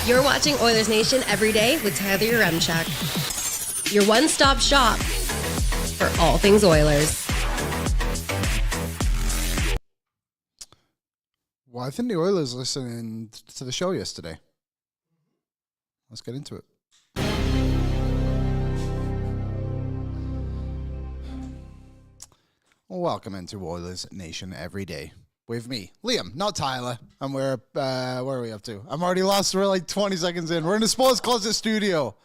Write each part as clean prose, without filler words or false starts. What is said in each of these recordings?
You're watching Oilers Nation every day with Tyler Yaremchuk. Your one-stop shop for all things Oilers. Well, I think the Oilers listening to the show yesterday. Let's get into it. Well, welcome into Oilers Nation every day with me, Liam, not Tyler. And we're, where are we up to? I'm already lost. We're like 20 seconds in. We're in the Sports Closet Studio.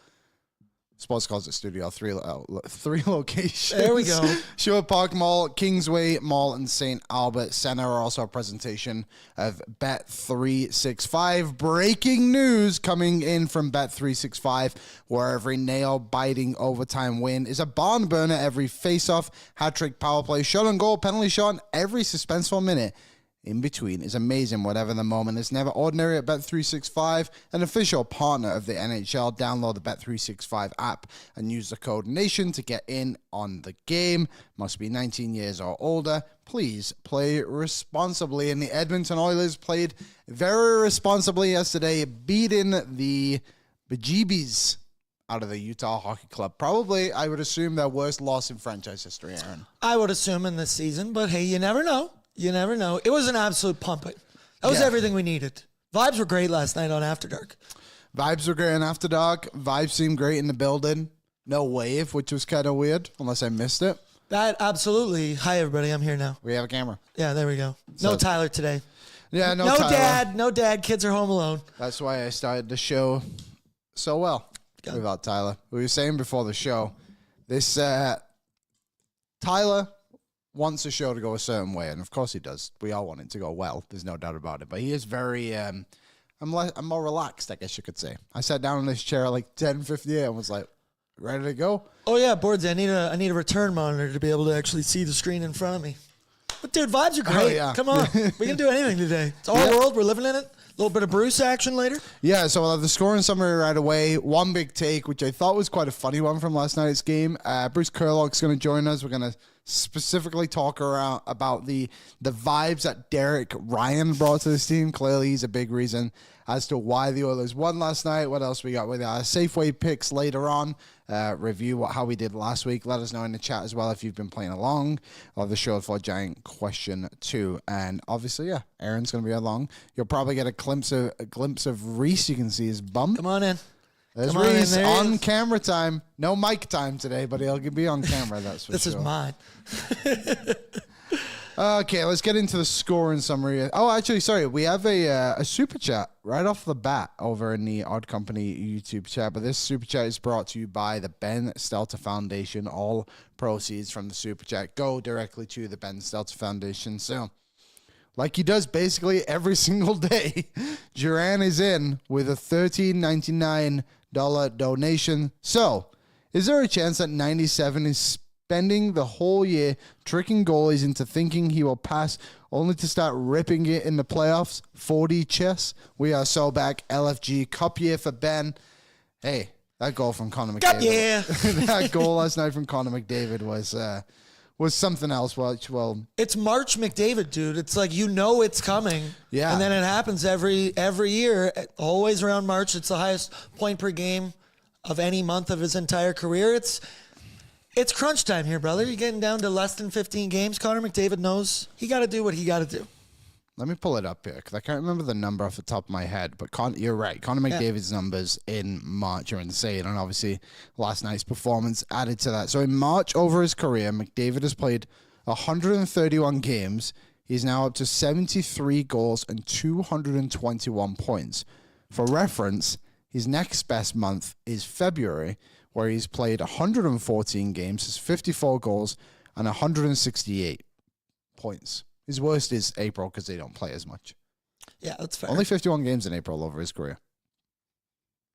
Sports Closet Studio, three locations. There we go. Sherwood Park Mall, Kingsway Mall, and St. Albert Center are also a presentation of Bet365. Breaking news coming in from Bet365, where every nail-biting overtime win is a barn burner. Every face-off, hat-trick, power play, shot on goal, penalty shot, and every suspenseful minute in between is amazing. Whatever the moment is never ordinary at Bet365, an official partner of the NHL. Download the Bet365 app and use the code NATION to get in on the game. Must be 19 years or older. Please play responsibly. And the Edmonton Oilers played very responsibly yesterday, beating the bejeebies out of the Utah Hockey Club. Probably, I would assume, their worst loss in franchise history, Aaron. I would assume in this season, but hey, you never know. You never know. It was an absolute pumping. That was everything we needed. Vibes were great last night on After Dark. Vibes were great on After Dark. Vibes seemed great in the building. No wave, which was kind of weird, unless I missed it. That absolutely. Hi, everybody. I'm here now. We have a camera. Yeah, there we go. No Tyler today. Yeah, no Tyler. Dad. No dad. Kids are home alone. That's why I started the show so well without Tyler. We were saying before the show, this Tyler wants the show to go a certain way, and of course he does. We all want it to go well. There's no doubt about it. But he is very, I'm more relaxed, I guess you could say. I sat down in this chair at like 10:58 and was like, ready to go? Oh yeah, Boardsy, I need a return monitor to be able to actually see the screen in front of me. But dude, vibes are great. Yeah. Come on, we can do anything today. It's our world. We're living in it. A little bit of Bruce action later. Yeah, so we'll have the scoring summary right away. One big take, which I thought was quite a funny one from last night's game. Bruce Curlock's going to join us. We're going to specifically talk about the vibes that Derek Ryan brought to this team. Clearly, he's a big reason as to why the Oilers won last night. What else we got with our Safeway picks later on? Review how we did last week. Let us know in the chat as well if you've been playing along. Or the show for Giant question 2. And obviously, yeah, Aaron's going to be along. You'll probably get a glimpse of Reese. You can see his bump. Come on in. There's Reese on camera time. No mic time today, but he'll be on camera, that's for this sure. This is mine. Okay, let's get into the scoring summary. Oh, actually, sorry. We have a super chat right off the bat over in the Odd Company YouTube chat. But this super chat is brought to you by the Ben Stelter Foundation. All proceeds from the super chat go directly to the Ben Stelter Foundation. So, like he does basically every single day, Duran is in with a $13.99 donation. So, is there a chance that 97 is spending the whole year tricking goalies into thinking he will pass only to start ripping it in the playoffs? 40 chess. We are so back. LFG cup year for Ben. Hey, that goal from Connor McDavid. Yeah. That goal last night from Connor McDavid was something else. Well, it's March McDavid, dude. It's like, it's coming. Yeah. And then it happens every year, always around March. It's the highest point per game of any month of his entire career. It's crunch time here, brother. You're getting down to less than 15 games. Connor McDavid knows he got to do what he got to do. Let me pull it up here because I can't remember the number off the top of my head. But you're right. Connor McDavid's numbers in March are insane. And obviously, last night's performance added to that. So in March, over his career, McDavid has played 131 games. He's now up to 73 goals and 221 points. For reference, his next best month is February, where he's played 114 games, has 54 goals, and 168 points. His worst is April because they don't play as much. Yeah, that's fair. Only 51 games in April over his career.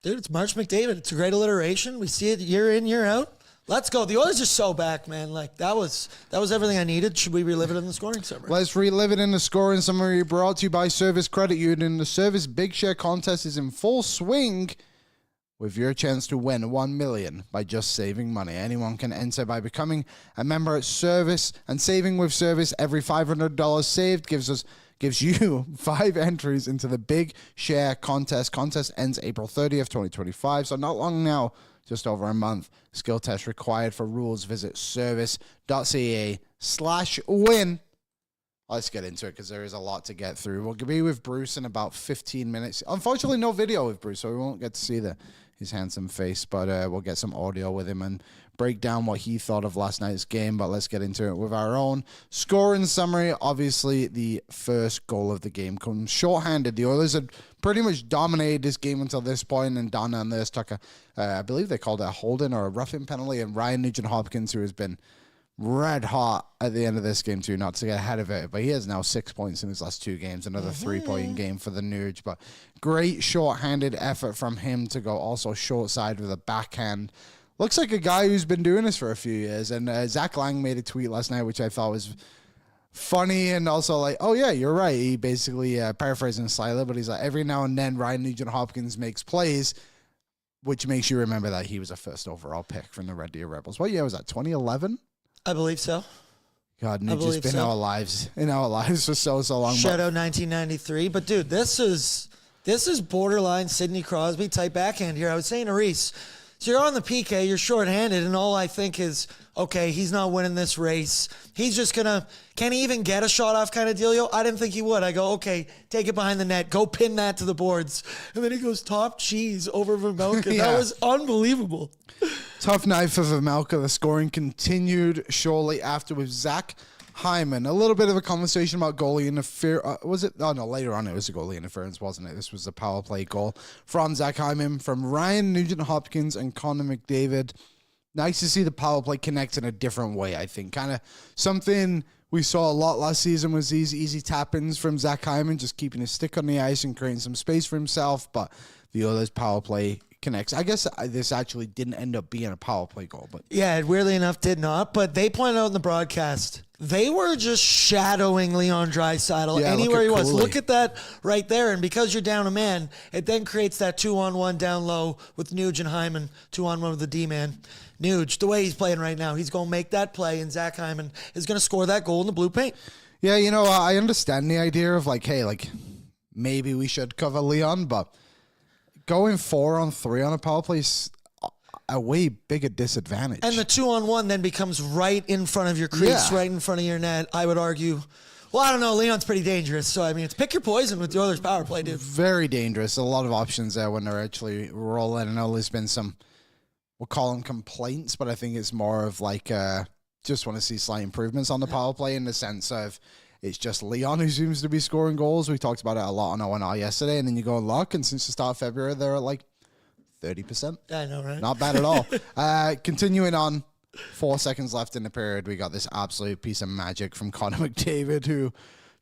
Dude, it's March McDavid. It's a great alliteration. We see it year in, year out. Let's go. The Oilers are so back, man. Like, that was everything I needed. Should we relive it in the scoring summary? Let's relive it in the scoring summary, brought to you by Service Credit Union. The Service Big Share contest is in full swing, with your chance to win $1 million by just saving money. Anyone can enter by becoming a member at Service, and saving with Service every $500 saved gives us gives you 5 entries into the Big Share Contest. Contest ends April 30th, 2025, so not long now, just over a month. Skill test required. For rules, visit service.ca/win. Let's get into it because there is a lot to get through. We'll be with Bruce in about 15 minutes. Unfortunately, no video with Bruce, so we won't get to see his handsome face, but we'll get some audio with him and break down what he thought of last night's game. But let's get into it with our own scoring summary. Obviously, the first goal of the game comes shorthanded. The Oilers had pretty much dominated this game until this point, and Darnell Nurse took I believe they called it a holding or a roughing penalty, and Ryan Nugent-Hopkins, who has been red hot at the end of this game too, not to get ahead of it, but he has now 6 points in his last 2 games, another 3-point game for the Nuge. But great short-handed effort from him to go also short side with a backhand. Looks like a guy who's been doing this for a few years. And Zach Lang made a tweet last night, which I thought was funny and also like, oh yeah, you're right. He basically paraphrasing slightly, but he's like, every now and then Ryan Nugent-Hopkins makes plays, which makes you remember that he was a first overall pick from the Red Deer Rebels. What year was that? 2011? I believe so. God, Nuge has been in our lives for so long. Shout out 1993. But dude, this is borderline Sidney Crosby type backhand here. I was saying to Reese, so you're on the PK, you're shorthanded, and all I think is, okay, he's not winning this race. He's just can he even get a shot off kind of dealio? I didn't think he would. I go, okay, take it behind the net, go pin that to the boards. And then he goes top cheese over Vejmelka. Yeah. That was unbelievable. Tough night for Vejmelka. The scoring continued shortly after with Zach Hyman. A little bit of a conversation about goalie interference. Was it? Oh, no, later on it was a goalie interference, wasn't it? This was a power play goal from Zach Hyman, from Ryan Nugent-Hopkins and Connor McDavid. Nice to see the power play connect in a different way, I think. Kind of something we saw a lot last season was these easy tap-ins from Zach Hyman, just keeping his stick on the ice and creating some space for himself. But the Oilers power play connects. I guess this actually didn't end up being a power play goal, but yeah, it weirdly enough did not. But they pointed out in the broadcast they were just shadowing Leon Draisaitl anywhere he was. Look at that right there, and because you're down a man, it then creates that 2-on-1 down low with Nuge and Hyman, 2-on-1 with the D-man. Nuge, the way he's playing right now, he's going to make that play, and Zach Hyman is going to score that goal in the blue paint. Yeah, I understand the idea of maybe we should cover Leon, but going 4-on-3 on a power play is a way bigger disadvantage. And the 2-on-1 then becomes right in front of your crease, right in front of your net. I would argue, well, I don't know, Leon's pretty dangerous. So, I mean, it's pick your poison with the Oilers power play, dude. Very dangerous. A lot of options there when they're actually rolling. I know there's been some, we'll call them complaints, but I think it's more of just want to see slight improvements on the power play in the sense of it's just Leon who seems to be scoring goals. We talked about it a lot on O&R yesterday, and then you go and look, and since the start of February, they're at 30%. I know, right? Not bad at all. Continuing on, 4 seconds left in the period, we got this absolute piece of magic from Connor McDavid, who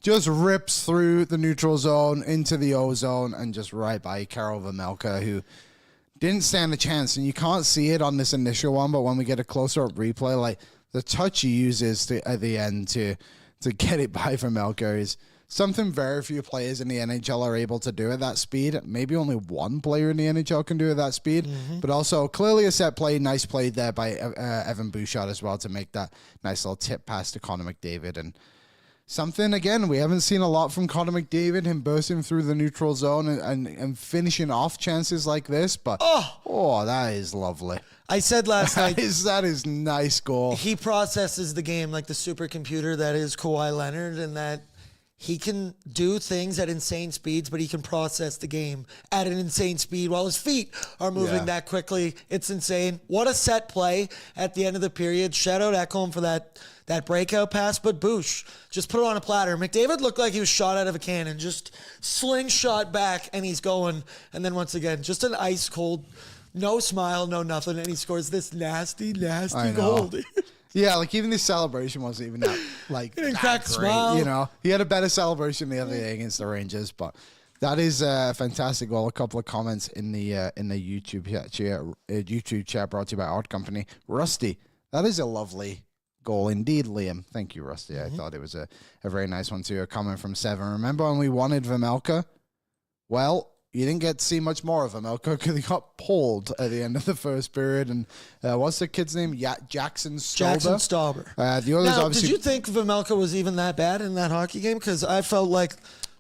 just rips through the neutral zone into the O zone and just right by Karel Vejmelka, who didn't stand a chance. And you can't see it on this initial one, but when we get a closer-up replay, the touch he uses at the end to get it by Vejmelka is something very few players in the NHL are able to do at that speed. Maybe only one player in the NHL can do it at that speed. But also clearly a set play. Nice play there by Evan Bouchard as well to make that nice little tip pass to Connor McDavid. And something, again, we haven't seen a lot from Connor McDavid, him bursting through the neutral zone and finishing off chances like this. But, that is lovely. I said last night. That is nice goal. He processes the game like the supercomputer that is Kawhi Leonard, and that he can do things at insane speeds, but he can process the game at an insane speed while his feet are moving that quickly. It's insane. What a set play at the end of the period. Shout out Ekholm for that breakout pass, but Boosh just put it on a platter. McDavid looked like he was shot out of a cannon, just slingshot back, and he's going. And then once again, just an ice cold, no smile, no nothing, and he scores this nasty goal. Yeah, even this celebration wasn't even that, that great, smile. He had a better celebration the other day against the Rangers, but that is a fantastic goal. A couple of comments in the YouTube chat brought to you by Art Company. Rusty, that is a lovely goal indeed, Liam. Thank you, Rusty. I thought it was a very nice one too. A comment from Seven. Remember when we wanted Vejmelka? Well, you didn't get to see much more of Vejmelka because he got pulled at the end of the first period. And what's the kid's name? Jackson Stauber. Jackson Stauber. The Oilers now, obviously. Did you think Vejmelka was even that bad in that hockey game? Because I felt like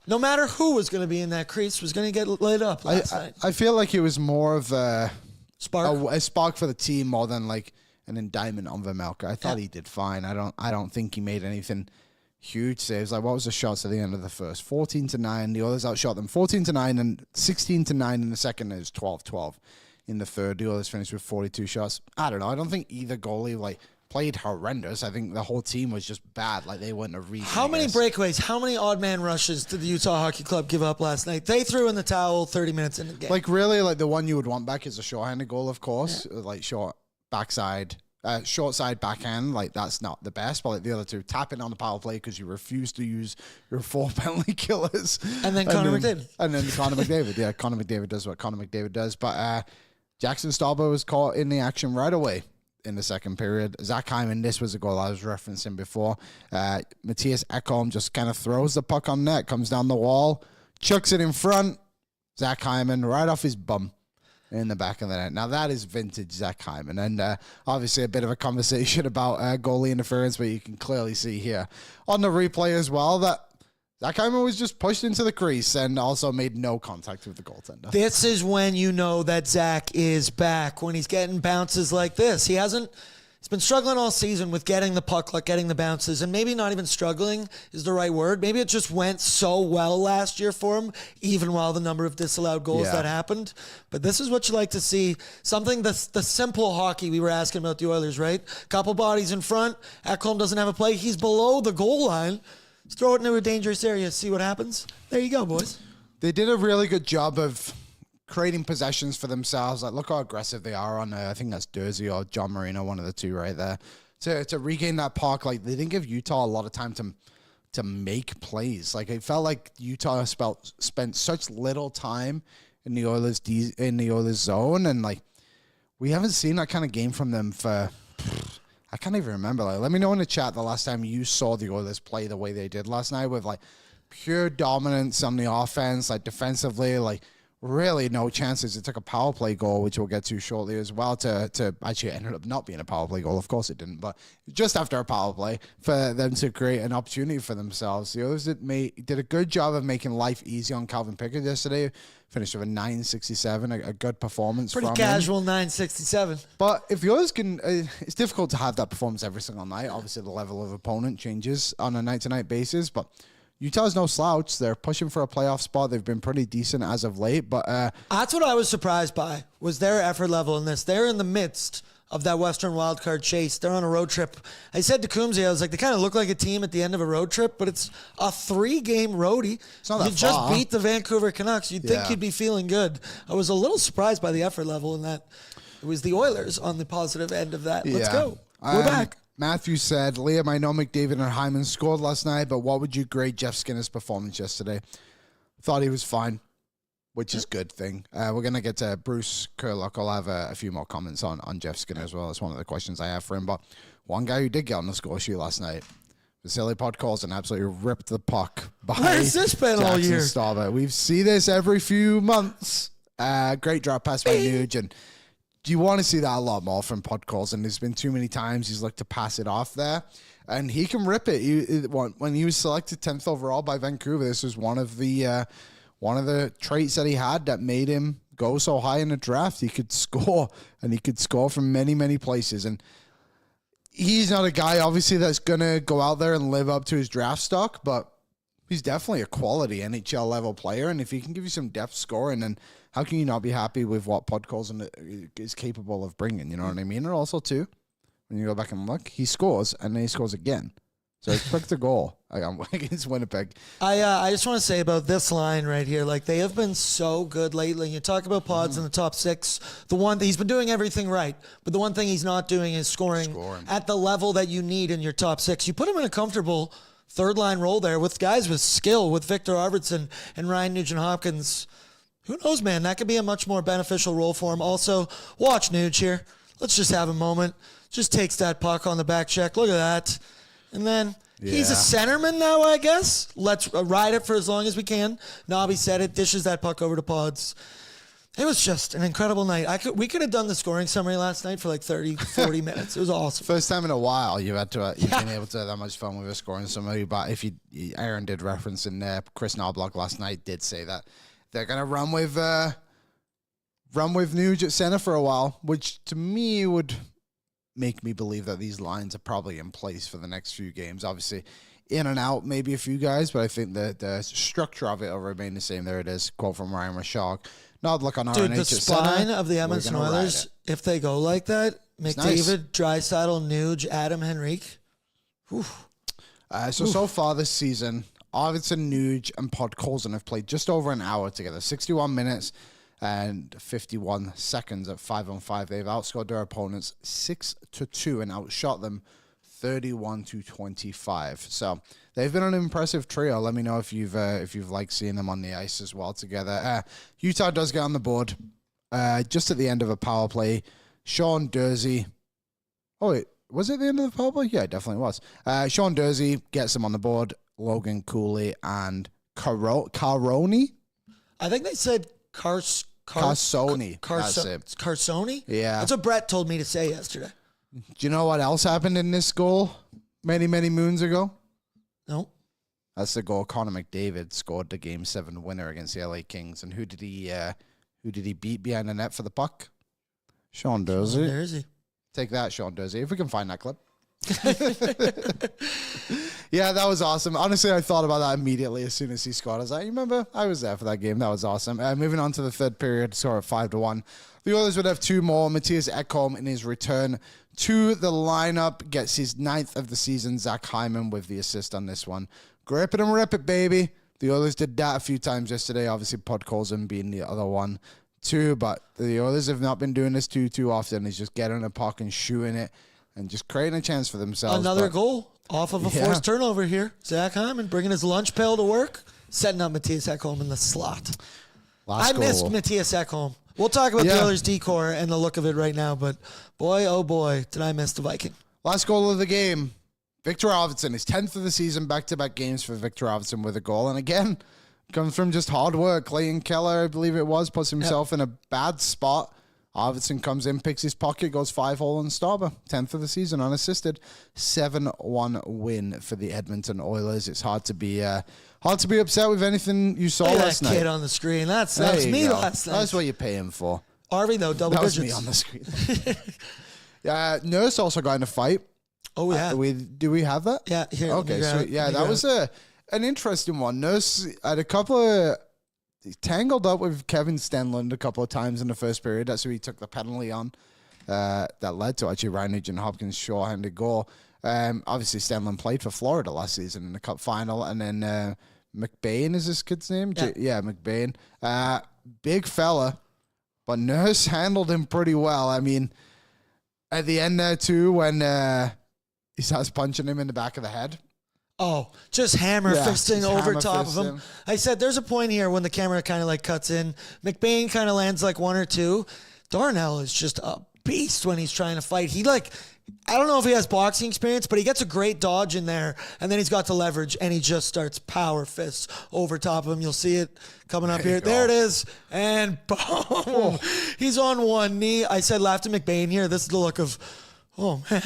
no matter who was going to be in that crease was going to get lit up last night. I feel like it was more of a spark for the team more than like an indictment on Vejmelka. I thought he did fine. I don't think he made anything huge saves. Like, what was the shots at the end of the first? 14-9. The Oilers outshot them 14-9 and 16-9 in the second. It was 12-12 in the third. The Oilers finished with 42 shots. I don't know. I don't think either goalie played horrendous. I think the whole team was just bad. Like, they wouldn't have reached. How many breakaways, how many odd man rushes did the Utah Hockey Club give up last night? They threw in the towel 30 minutes in the game. Like, really, like the one you would want back is a short-handed goal, of course. Yeah. Like short side backhand, like that's not the best, but like the other two, tapping on the power play because you refuse to use your 4 penalty killers. And then Connor McDavid. And then Connor McDavid. Yeah, Connor McDavid does what Connor McDavid does. But Jackson Stauber was caught in the action right away in the second period. Zach Hyman, this was a goal I was referencing before. Mattias Ekholm just kind of throws the puck on net, comes down the wall, chucks it in front. Zach Hyman right off his bum in the back of the net. Now, that is vintage Zach Hyman. And obviously a bit of a conversation about goalie interference, but you can clearly see here on the replay as well that Zach Hyman was just pushed into the crease and also made no contact with the goaltender. This is when you know that Zach is back, when he's getting bounces like this. He's been struggling all season with getting the puck, like getting the bounces, and maybe not even struggling is the right word. Maybe it just went so well last year for him, even while the number of disallowed goals that happened. But this is what you like to see. Something, the simple hockey we were asking about the Oilers, right? Couple bodies in front. Ekholm doesn't have a play. He's below the goal line. Let's throw it into a dangerous area, see what happens. There you go, boys. They did a really good job of creating possessions for themselves. Like, look how aggressive they are on, I think that's Dursey or John Marino, one of the two right there. To regain that puck, like, they didn't give Utah a lot of time to make plays. Like, it felt like Utah spent such little time in the Oilers zone, and like, we haven't seen that kind of game from them for, I can't even remember. Like, let me know in the chat the last time you saw the Oilers play the way they did last night, with like pure dominance on the offense, like defensively, like really no chances. It took a power play goal, which we'll get to shortly as well, to actually ended up not being a power play goal. Of course it didn't, but just after a power play for them to create an opportunity for themselves. The Oilers did a good job of making life easy on Calvin Pickard yesterday. Finished with a 9.67, a good performance. Pretty casual 9.67. But if the Oilers can, it's difficult to have that performance every single night. Obviously, the level of opponent changes on a night-to-night basis, but Utah's no slouch. They're pushing for a playoff spot. They've been pretty decent as of late, but that's what I was surprised by, was their effort level in this. They're in the midst of that Western wildcard chase. They're on a road trip. I said to Coombsy, I was like, they kind of look like a team at the end of a road trip, but it's a 3-game roadie. It's not that you just far. beat the Vancouver Canucks. You'd think you'd be feeling good. I was a little surprised by the effort level in that. It was the Oilers on the positive end of that. Let's go. We're back. Matthew said, Liam, I know McDavid and Hyman scored last night, but what would you grade Jeff Skinner's performance yesterday? Thought he was fine, which is a good thing. We're going to get to Bruce Curlock. I'll have a few more comments on Jeff Skinner as well. That's one of the questions I have for him. But one guy who did get on the score sheet last night, Vasily Podkolzin, absolutely ripped the puck by Where's this been all year? Stauber. We see this every few months. Great drop pass by Nugent. Do you want to see that a lot more from Podkolzin? There's been too many times he's looked to pass it off there, and he can rip it. When he was selected 10th overall by Vancouver, this was one of the traits that he had that made him go so high in the draft. He could score, and he could score from many, many places. And he's not a guy, obviously, that's going to go out there and live up to his draft stock, but he's definitely a quality NHL level player. And if he can give you some depth scoring, then how can you not be happy with what Podkolzin is capable of bringing? You know what I mean? And also, too, when you go back and look, he scores, and then he scores again. So expect a goal against Winnipeg. I just want to say about this line right here, like, they have been so good lately. You talk about Pods in the top 6. The one he's been doing everything right, but the one thing he's not doing is scoring at the level that you need in your top 6. You put him in a comfortable third-line role there with guys with skill, with Viktor Arvidsson and Ryan Nugent-Hopkins. Who knows, man? That could be a much more beneficial role for him. Also, watch Nuge here. Let's just have a moment. Just takes that puck on the back check. Look at that. And then He's a centerman now, I guess. Let's ride it for as long as we can. Nobby said it, dishes that puck over to Pods. It was just an incredible night. We could have done the scoring summary last night for like 30, 40 minutes. It was awesome. First time in a while you've been able to have that much fun with a scoring summary. But if Aaron did reference in there, Chris Knobloch last night did say that they're going to run with Nuge at center for a while, which to me would make me believe that these lines are probably in place for the next few games. Obviously, in and out, maybe a few guys, but I think the structure of it will remain the same. There it is. Quote from Ryan Rashog. Not look on Dude, RNH the at spine center, of the Edmonton Oilers, if they go like that, McDavid, Draisaitl, Nuge, Adam, Henrique. So far this season, Arvidsson, Nuge, and Podkolzin have played just over an hour together, 61 minutes and 51 seconds at 5-on-5. They've outscored their opponents 6-2 and outshot them 31-25. So they've been an impressive trio. Let me know if you've liked seeing them on the ice as well together. Utah does get on the board just at the end of a power play. Sean Dursey. Oh, wait, was it the end of the power play? Yeah, it definitely was. Sean Dursey gets them on the board. Logan Cooley and Caroni. I think they said Carsoni. That's it. Carsoni? Yeah. That's what Brett told me to say yesterday. Do you know what else happened in this goal many, many moons ago? No. That's the goal Connor McDavid scored the Game 7 winner against the LA Kings. And who did he beat behind the net for the puck? Sean Dursey. Take that, Sean Dursey, if we can find that clip. Yeah, that was awesome. Honestly, I thought about that immediately as soon as he scored. I was like, you remember? I was there for that game. That was awesome. Moving on to the third period, score at 5-1. The Oilers would have two more. Mattias Ekholm in his return to the lineup gets his 9th of the season. Zach Hyman with the assist on this one. Grip it and rip it, baby. The Oilers did that a few times yesterday. Obviously, Podkolzin being the other one too. But the Oilers have not been doing this too often. He's just getting a puck and shooting it and just creating a chance for themselves. Another goal off of a forced turnover here. Zach Hyman bringing his lunch pail to work, setting up Mattias Ekholm in the slot. I missed Mattias Ekholm. We'll talk about the Oilers' decor and the look of it right now, but boy, oh boy, did I miss the Viking. Last goal of the game, Viktor Arvidsson, his 10th of the season, back-to-back games for Viktor Arvidsson with a goal. And again, comes from just hard work. Clayton Keller, I believe it was, puts himself in a bad spot. Arvidsson comes in, picks his pocket, goes 5-hole and stopper. 10th of the season, unassisted. 7-1 win for the Edmonton Oilers. It's hard to be upset with anything you saw last night. That kid on the screen. That's me last night. That's what you pay him for. Arvie, though, double digits. That was me on the screen. Nurse also got in a fight. Oh, yeah. Do we have that? Yeah, here. Okay, sweet. Yeah, that was an interesting one. Nurse had a couple of... He tangled up with Kevin Stenlund a couple of times in the first period. That's who he took the penalty on. That led to actually Ryan Nugent-Hopkins' short-handed goal. Obviously, Stenlund played for Florida last season in the Cup final. And then McBain is this kid's name? Yeah, McBain. Big fella, but Nurse handled him pretty well. I mean, at the end there, too, when he starts punching him in the back of the head. Oh, just fisting over top of him. I said there's a point here when the camera kind of like cuts in. McBain kind of lands like one or two. Darnell is just a beast when he's trying to fight. I don't know if he has boxing experience, but he gets a great dodge in there, and then he's got the leverage, and he just starts power fists over top of him. You'll see it coming up here. There it is, and boom. He's on one knee. I said laugh to McBain here. This is the look of... Oh, man.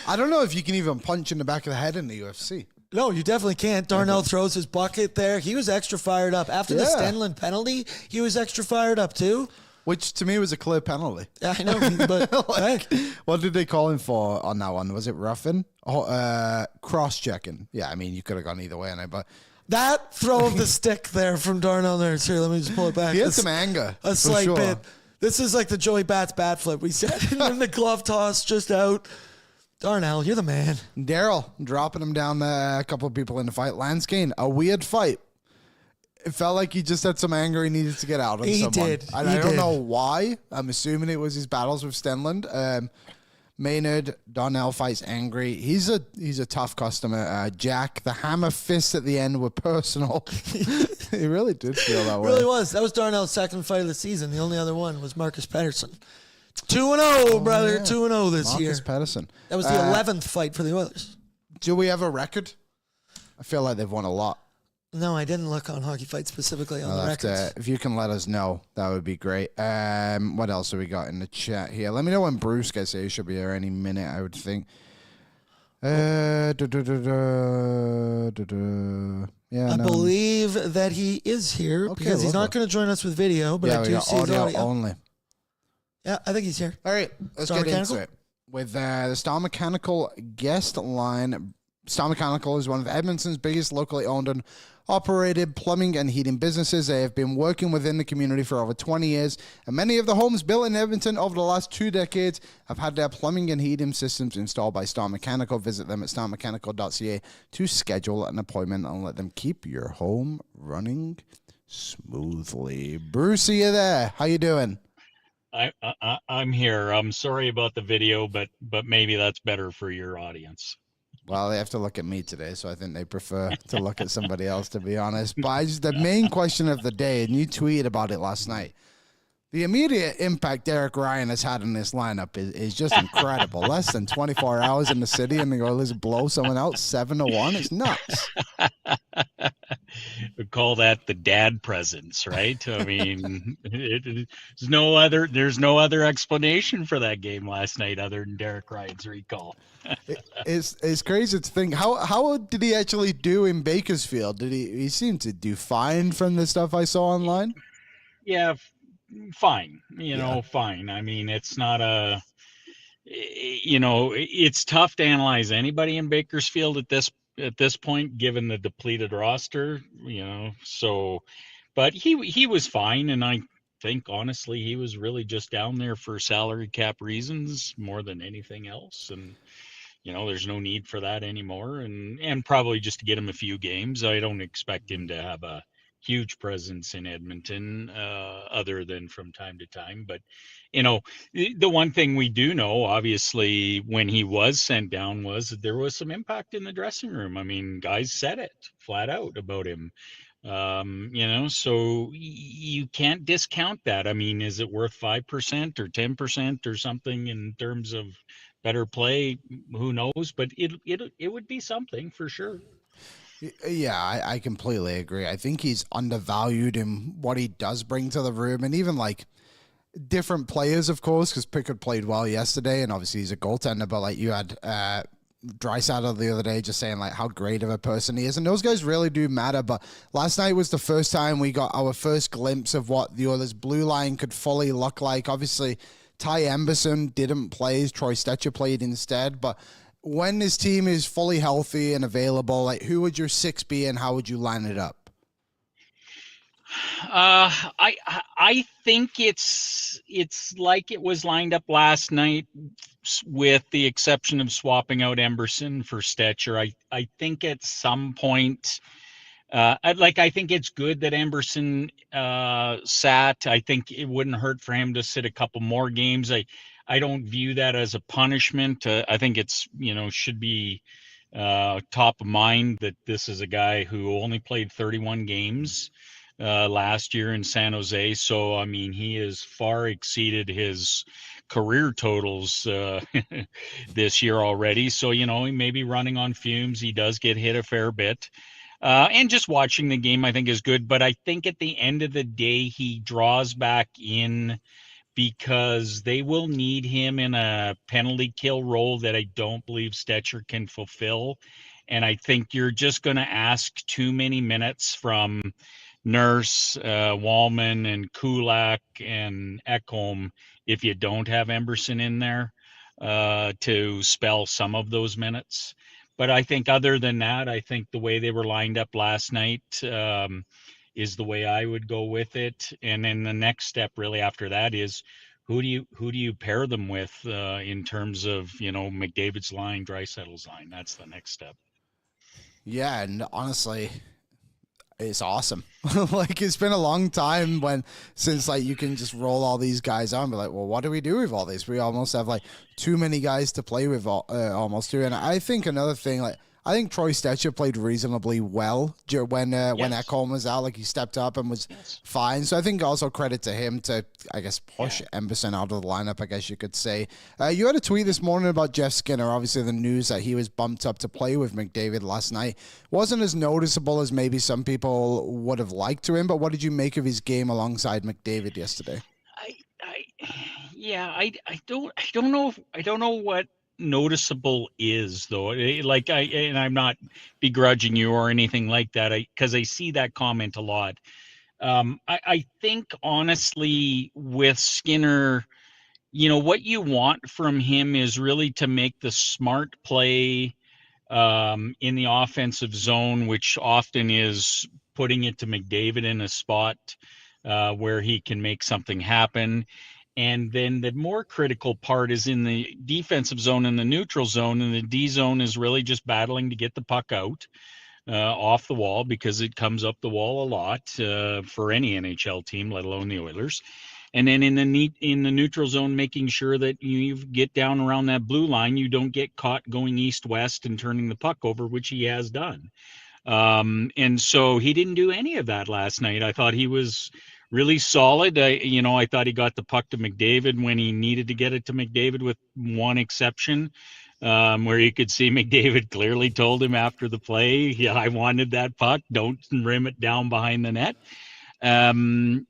I don't know if you can even punch in the back of the head in the UFC. No, you definitely can't. Darnell throws his bucket there. He was extra fired up. After the Stenlund penalty, he was extra fired up too. Which to me was a clear penalty. I know, but what did they call him for on that one? Was it roughing? Cross-checking. Yeah, I mean, you could have gone either way on it, but... That throw of the stick there from Darnell Nurse. Here, let me just pull it back. He had some anger. A slight bit. This is like the Joey Bats bat flip we said. And then the glove toss just out. Darnell, you're the man. Daryl dropping him down a couple of people in the fight. Lanskin, a weird fight. It felt like he just had some anger he needed to get out on someone. Did. I don't know why. I'm assuming it was his battles with Stenlund. Maynard, Darnell fights angry. He's a tough customer. Jack, the hammer fists at the end were personal. He really did feel that way. Really was. That was Darnell's second fight of the season. The only other one was Marcus Pettersson. 2-0, brother. 2-0 this year. Marcus Pettersson. That was the 11th fight for the Oilers. Do we have a record? I feel like they've won a lot. No, I didn't look on Hockey Fight specifically on the records. If you can let us know, that would be great. What else have we got in the chat here? Let me know when Bruce gets here. He should be here any minute, I would think. Yeah, I believe that he is here because he's not going to join us with video, but I do see his audio only. Yeah, I think he's here. All right, let's get into it. With the Star Mechanical guest line, Star Mechanical is one of Edmonton's biggest locally owned and operated plumbing and heating businesses. They have been working within the community for over 20 years, and many of the homes built in Edmonton over the last 2 decades have had their plumbing and heating systems installed by Star Mechanical. Visit them at starmechanical.ca to schedule an appointment and let them keep your home running smoothly. Bruce, are you there? How you doing? I'm here. I'm sorry about the video, but maybe that's better for your audience. Well, they have to look at me today, so I think they prefer to look at somebody else, to be honest. But the main question of the day, and you tweeted about it last night, the immediate impact Derek Ryan has had in this lineup is just incredible. Less than 24 hours in the city, and the Oilers blow someone out 7-1. It's nuts. We call that the dad presence, right? I mean, there's no other explanation for that game last night other than Derek Ryan's recall. It's crazy to think how did he actually do in Bakersfield? Did he seemed to do fine from the stuff I saw online? Yeah, fine. Fine. I mean, it's not it's tough to analyze anybody in Bakersfield at this point, given the depleted roster, so, but he was fine. And I think honestly, he was really just down there for salary cap reasons more than anything else. And, there's no need for that anymore. And probably just to get him a few games. I don't expect him to have a huge presence in Edmonton, other than from time to time. But, the one thing we do know, obviously, when he was sent down was that there was some impact in the dressing room. I mean, guys said it flat out about him, so you can't discount that. I mean, is it worth 5% or 10% or something in terms of better play? Who knows? But it would be something for sure. Yeah, I completely agree. I think he's undervalued in what he does bring to the room, and even like different players, of course, because Pickard played well yesterday, and obviously he's a goaltender, but like you had Draisaitl the other day just saying like how great of a person he is, and those guys really do matter. But last night was the first time we got our first glimpse of what the Oilers' blue line could fully look like. Obviously, Ty Emberson didn't play, Troy Stecher played instead, but when this team is fully healthy and available, like who would your 6 be and how would you line it up? I think it's like it was lined up last night, with the exception of swapping out Emberson for Stecher. I think at some point, I think it's good that Emberson sat. I think it wouldn't hurt for him to sit a couple more games. I don't view that as a punishment. I think it's, should be top of mind that this is a guy who only played 31 games last year in San Jose. So, I mean, he has far exceeded his career totals this year already. So, he may be running on fumes. He does get hit a fair bit. And just watching the game, I think, is good. But I think at the end of the day, he draws back in because they will need him in a penalty kill role that I don't believe Stecher can fulfill. And I think you're just going to ask too many minutes from Nurse, Wallman, and Kulak and Ekholm if you don't have Emberson in there to spell some of those minutes. But I think other than that, I think the way they were lined up last night is the way I would go with it. And then the next step really after that is who do you pair them with in terms of, McDavid's line, Draisaitl's line? That's the next step. Yeah, and honestly, it's awesome. Like, it's been a long time since you can just roll all these guys out and be like, well, what do we do with all this? We almost have too many guys to play with almost too. And I think another thing, I think Troy Stecher played reasonably well when Ekholm was out. Like, he stepped up and was fine. So I think also credit to him to, I guess, push Emberson out of the lineup, I guess you could say. You had a tweet this morning about Jeff Skinner. Obviously, the news that he was bumped up to play with McDavid last night wasn't as noticeable as maybe some people would have liked to him. But what did you make of his game alongside McDavid yesterday? I don't know what noticeable is, though. And I'm not begrudging you or anything like that, because I see that comment a lot. I think honestly with Skinner, what you want from him is really to make the smart play in the offensive zone, which often is putting it to McDavid in a spot where he can make something happen. And then the more critical part is in the defensive zone and the neutral zone, and the D zone is really just battling to get the puck out off the wall, because it comes up the wall a lot for any NHL team, let alone the Oilers. And then in the neutral zone, making sure that you get down around that blue line, you don't get caught going east-west and turning the puck over, which he has done. And so he didn't do any of that last night. I thought he was really solid. I thought he got the puck to McDavid when he needed to get it to McDavid, with one exception, where you could see McDavid clearly told him after the play, yeah, I wanted that puck, don't rim it down behind the net. Other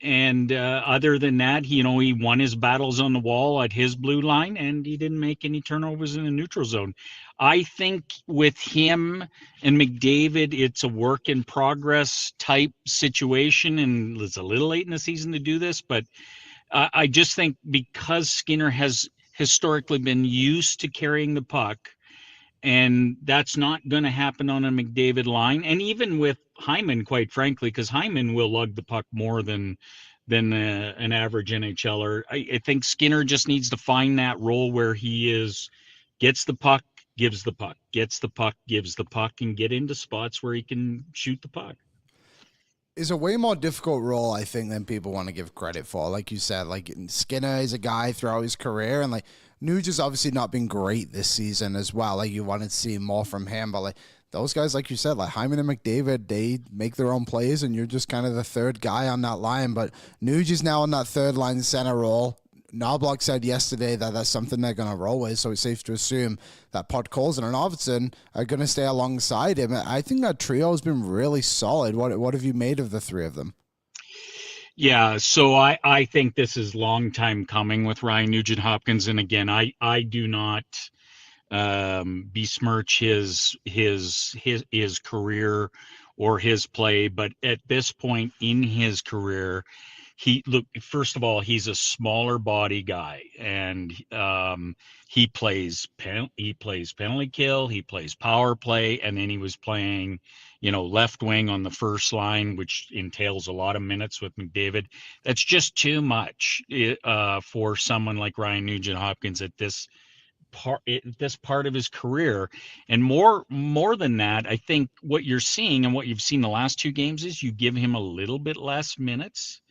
than that, he won his battles on the wall at his blue line, and he didn't make any turnovers in the neutral zone. I think with him and McDavid, it's a work in progress type situation, and it's a little late in the season to do this, but I just think because Skinner has historically been used to carrying the puck, and that's not going to happen on a McDavid line, and even with Hyman, quite frankly, because Hyman will lug the puck more than an average NHLer. I think Skinner just needs to find that role where he gets the puck, gives the puck, gets the puck, gives the puck, and get into spots where he can shoot the puck. Is a way more difficult role, I think, than people want to give credit for. Like you said, like Skinner is a guy throughout his career, and like Nugent's obviously not been great this season as well. Like, you wanted to see more from him, but like those guys, like you said, like Hyman and McDavid, they make their own plays, and you're just kind of the third guy on that line. But Nugent's now on that third line center role. Knobloch said yesterday that that's something they're going to roll with, so it's safe to assume that Podkolzin and Arvidsson are going to stay alongside him. I think that trio has been really solid. What have you made of the three of them? Yeah, so I think this is long time coming with Ryan Nugent-Hopkins, and again, I do not besmirch his career or his play, but at this point in his career, first of all, he's a smaller body guy, and he plays penalty kill, he plays power play, and then he was playing, left wing on the first line, which entails a lot of minutes with McDavid. That's just too much for someone like Ryan Nugent-Hopkins at this part of his career. And more than that, I think what you're seeing and what you've seen the last two games is you give him a little bit less minutes.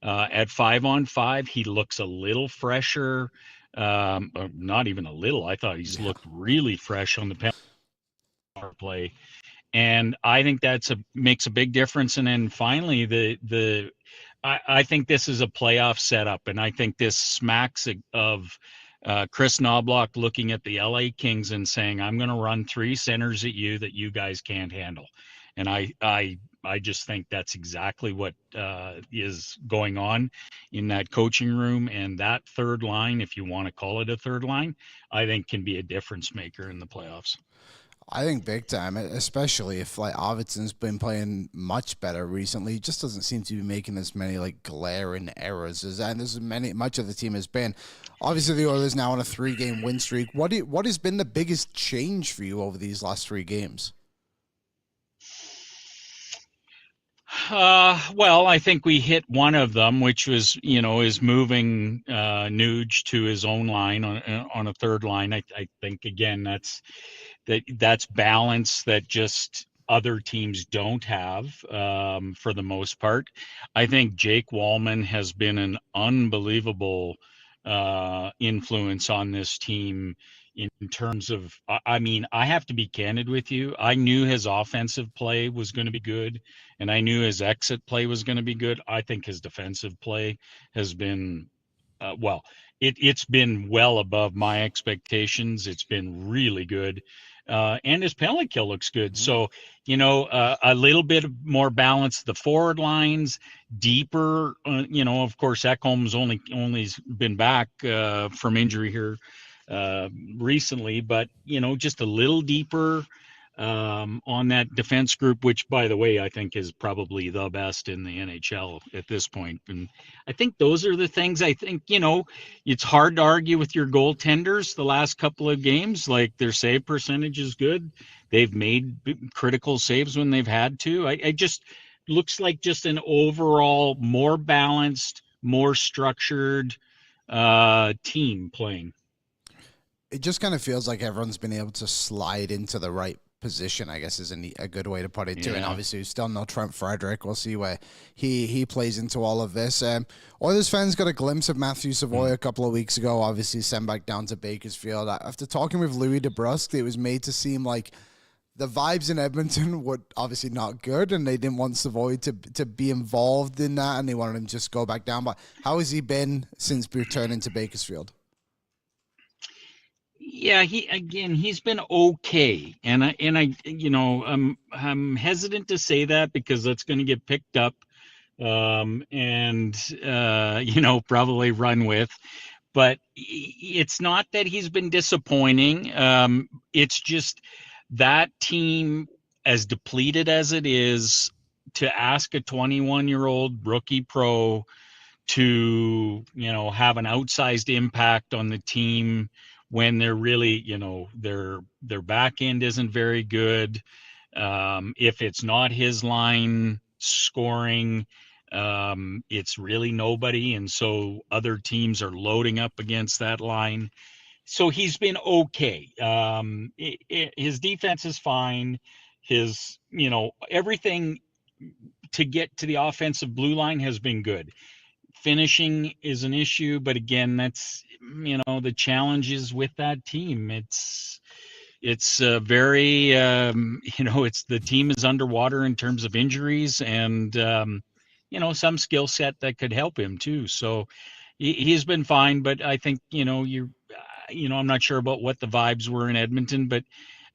At 5-on-5, he looks a little fresher. Not even a little. I thought he's looked really fresh on the power play, and I think makes a big difference. And then finally, I think this is a playoff setup, and I think this smacks of Chris Knobloch looking at the LA Kings and saying, "I'm going to run three centers at you that you guys can't handle," and I just think that's exactly what is going on in that coaching room. And that third line, if you want to call it a third line, I think can be a difference maker in the playoffs. I think big time, especially if like Arvidsson's been playing much better recently. He just doesn't seem to be making as many like glaring errors as much of the team has been. Obviously, the Oilers now on a 3-game win streak. What has been the biggest change for you over these last 3 games? Well, I think we hit one of them, which was, is moving Nuge to his own line on a third line. I think, again, that's balance that just other teams don't have for the most part. I think Jake Wallman has been an unbelievable influence on this team. in terms of, I mean, I have to be candid with you. I knew his offensive play was going to be good, and I knew his exit play was going to be good. I think his defensive play has been, it's been well above my expectations. It's been really good. And his penalty kill looks good. So, a little bit more balance, the forward lines, deeper, of course, Ekholm's only been back from injury here recently, but just a little deeper on that defense group, which, by the way, I think is probably the best in the NHL at this point. And I think those are the things. I think it's hard to argue with your goaltenders the last couple of games. Like, their save percentage is good. They've made critical saves when they've had to. I just looks like just an overall more balanced, more structured team playing. It just kind of feels like everyone's been able to slide into the right position, I guess, is a good way to put it too. And obviously there's still no Trent Frederic. We'll see where he plays into all of this. Oilers fans got a glimpse of Matthew Savoy a couple of weeks ago, obviously sent back down to Bakersfield. After talking with Louis DeBrusque, it was made to seem like the vibes in Edmonton were obviously not good, and they didn't want Savoy to be involved in that, and they wanted him to just go back down. But how has he been since returning to Bakersfield? Yeah, he's been okay, and I'm hesitant to say that because that's going to get picked up, and probably run with. But it's not that he's been disappointing. It's just that team, as depleted as it is, to ask a 21-year-old rookie pro to have an outsized impact on the team when they're really, their back end isn't very good. If it's not his line scoring, it's really nobody. And so other teams are loading up against that line. So he's been okay. His defense is fine. His, everything to get to the offensive blue line has been good. Finishing is an issue, but again, that's the challenges with that team. It's very it's the team is underwater in terms of injuries and some skill set that could help him too. So he's been fine, but I think I'm not sure about what the vibes were in Edmonton, but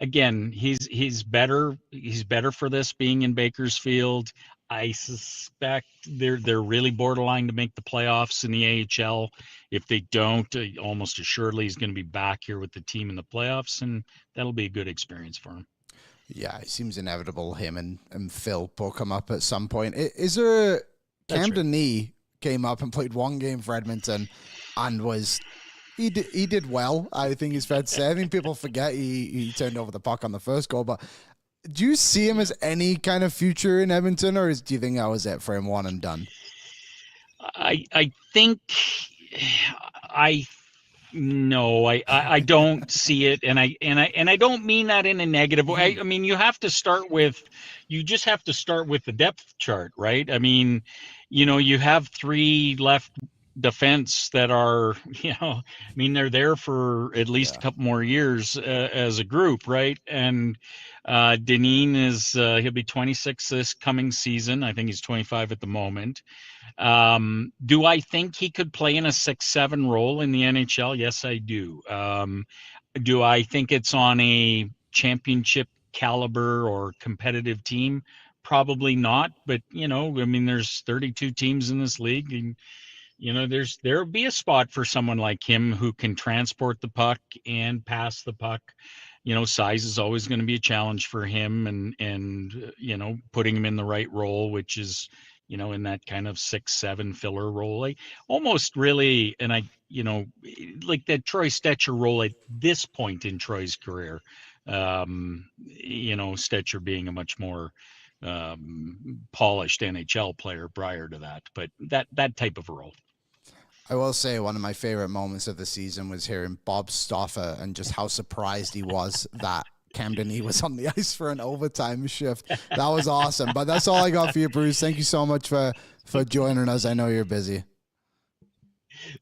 again, he's better. He's better for this being in Bakersfield. I suspect they're really borderline to make the playoffs in the AHL. If they don't, almost assuredly he's going to be back here with the team in the playoffs, and that'll be a good experience for him. Yeah, it seems inevitable him and Phil will come up at some point. Is there Cam Denis came up and played one game for Edmonton and he did well, I think it's fair to say. I think people forget he turned over the puck on the first goal, but do you see him as any kind of future in Edmonton, or do you think that was it for him, one and done? I think I don't see it, and I don't mean that in a negative way. I mean, you just have to start with the depth chart, right? I mean, you have three left defense that are, they're there for at least a couple more years as a group, right? And Deneen is he'll be 26 this coming season. I think he's 25 at the moment. Do I think he could play in a 6-7 role in the NHL? Yes, I do. Do I think it's on a championship caliber or competitive team? Probably not. But there's 32 teams in this league, and there'll be a spot for someone like him who can transport the puck and pass the puck. Size is always going to be a challenge for him, and putting him in the right role, which is, in that kind of 6-7 filler role, like almost really, and like that Troy Stecher role at this point in Troy's career, Stecher being a much more polished NHL player prior to that, but that type of a role. I will say one of my favorite moments of the season was hearing Bob Stoffer and just how surprised he was that Cam Denis was on the ice for an overtime shift. That was awesome. But that's all I got for you, Bruce. Thank you so much for joining us. I know you're busy.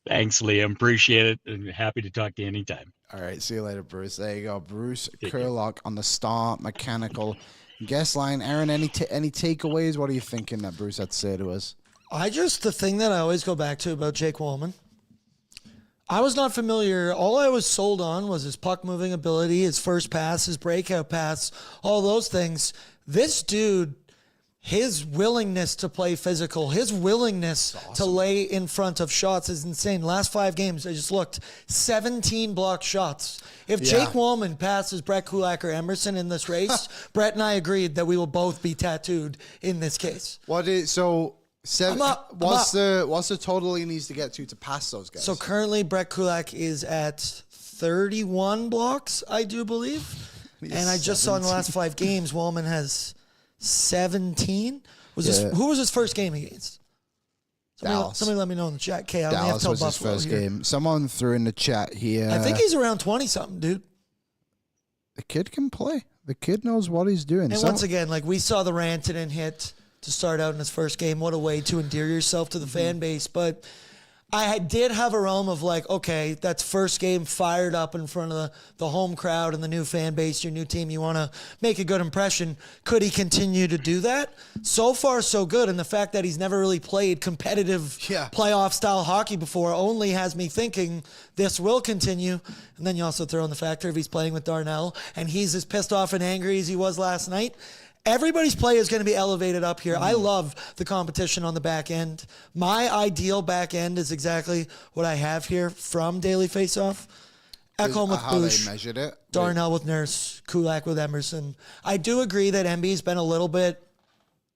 Thanks, Liam. Appreciate it. And happy to talk to you anytime. All right, see you later, Bruce. There you go, Bruce Take care. Curlock on the Star Mechanical guest line. Aaron, any takeaways? What are you thinking that Bruce had to say to us? The thing that I always go back to about Jake Walman, I was not familiar. All I was sold on was his puck moving ability, his first pass, his breakout pass, all those things. This dude, his willingness to play physical, his willingness to lay in front of shots is insane. Last 5 games, I just looked, 17 blocked shots. If Jake Walman passes Brett Kulak or Emerson in this race, Brett and I agreed that we will both be tattooed in this case. What's the total he needs to get to pass those guys? So currently, Brett Kulak is at 31 blocks, I do believe. And I just saw in the last 5 games, Walman has 17. Who was his first game against? Somebody let me know in the chat. Okay, I only have to tell Dallas was his Buffalo first here. game. Someone threw in the chat here. I think he's around 20-something, dude. The kid can play. The kid knows what he's doing. And once again, like we saw the Rantanen hit to start out in his first game. What a way to endear yourself to the fan base. But I did have a realm of like, okay, that's first game fired up in front of the home crowd and the new fan base, your new team. You want to make a good impression. Could he continue to do that? So far, so good. And the fact that he's never really played competitive playoff style hockey before only has me thinking this will continue. And then you also throw in the factor if he's playing with Darnell and he's as pissed off and angry as he was last night. Everybody's play is going to be elevated up here. I love the competition on the back end. My ideal back end is exactly what I have here from Daily Faceoff. Ekholm with Bush, they measured it. Darnell with Nurse, Kulak with Emerson. I do agree that MB's been a little bit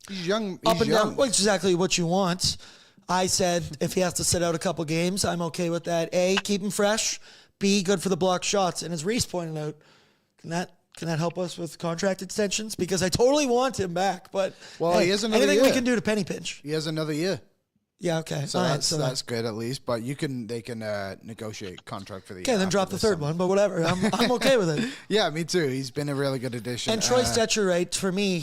He's young. up and down, which is exactly what you want. I said if he has to sit out a couple games, I'm okay with that. A, keep him fresh. B, good for the block shots. And as Reese pointed out, can that help us with contract extensions? Because I totally want him back, but he has another anything year. we can do to penny pinch. He has another year. Yeah, okay. So that's good at least. But they can negotiate contract for the year. Okay, then drop the third one, but whatever. I'm okay with it. Yeah, me too. He's been a really good addition. And Troy Stetcher, right? For me,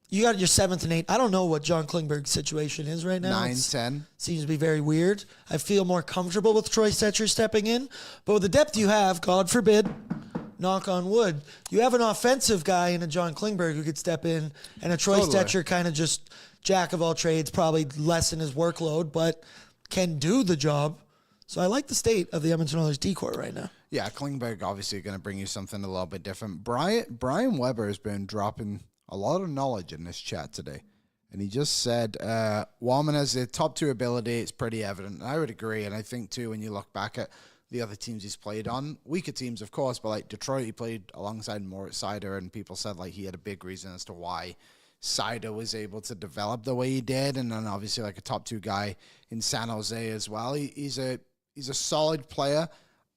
you got your 7th and 8th. I don't know what John Klingberg's situation is right now. 9-10. Seems to be very weird. I feel more comfortable with Troy Stetcher stepping in. But with the depth you have, God forbid, knock on wood, you have an offensive guy in a John Klingberg who could step in, and a Troy Stetcher kind of just jack of all trades, probably lessen his workload, but can do the job. So I like the state of the Edmonton Oilers decor right now. Yeah, Klingberg obviously going to bring you something a little bit different. Brian Weber has been dropping a lot of knowledge in this chat today. And he just said, Walman has the top 2 ability. It's pretty evident. And I would agree. And I think, too, when you look back at the other teams he's played on, weaker teams, of course, but like Detroit, he played alongside Moritz Seider, and people said like he had a big reason as to why Seider was able to develop the way he did. And then obviously like a top 2 guy in San Jose as well. He's a solid player.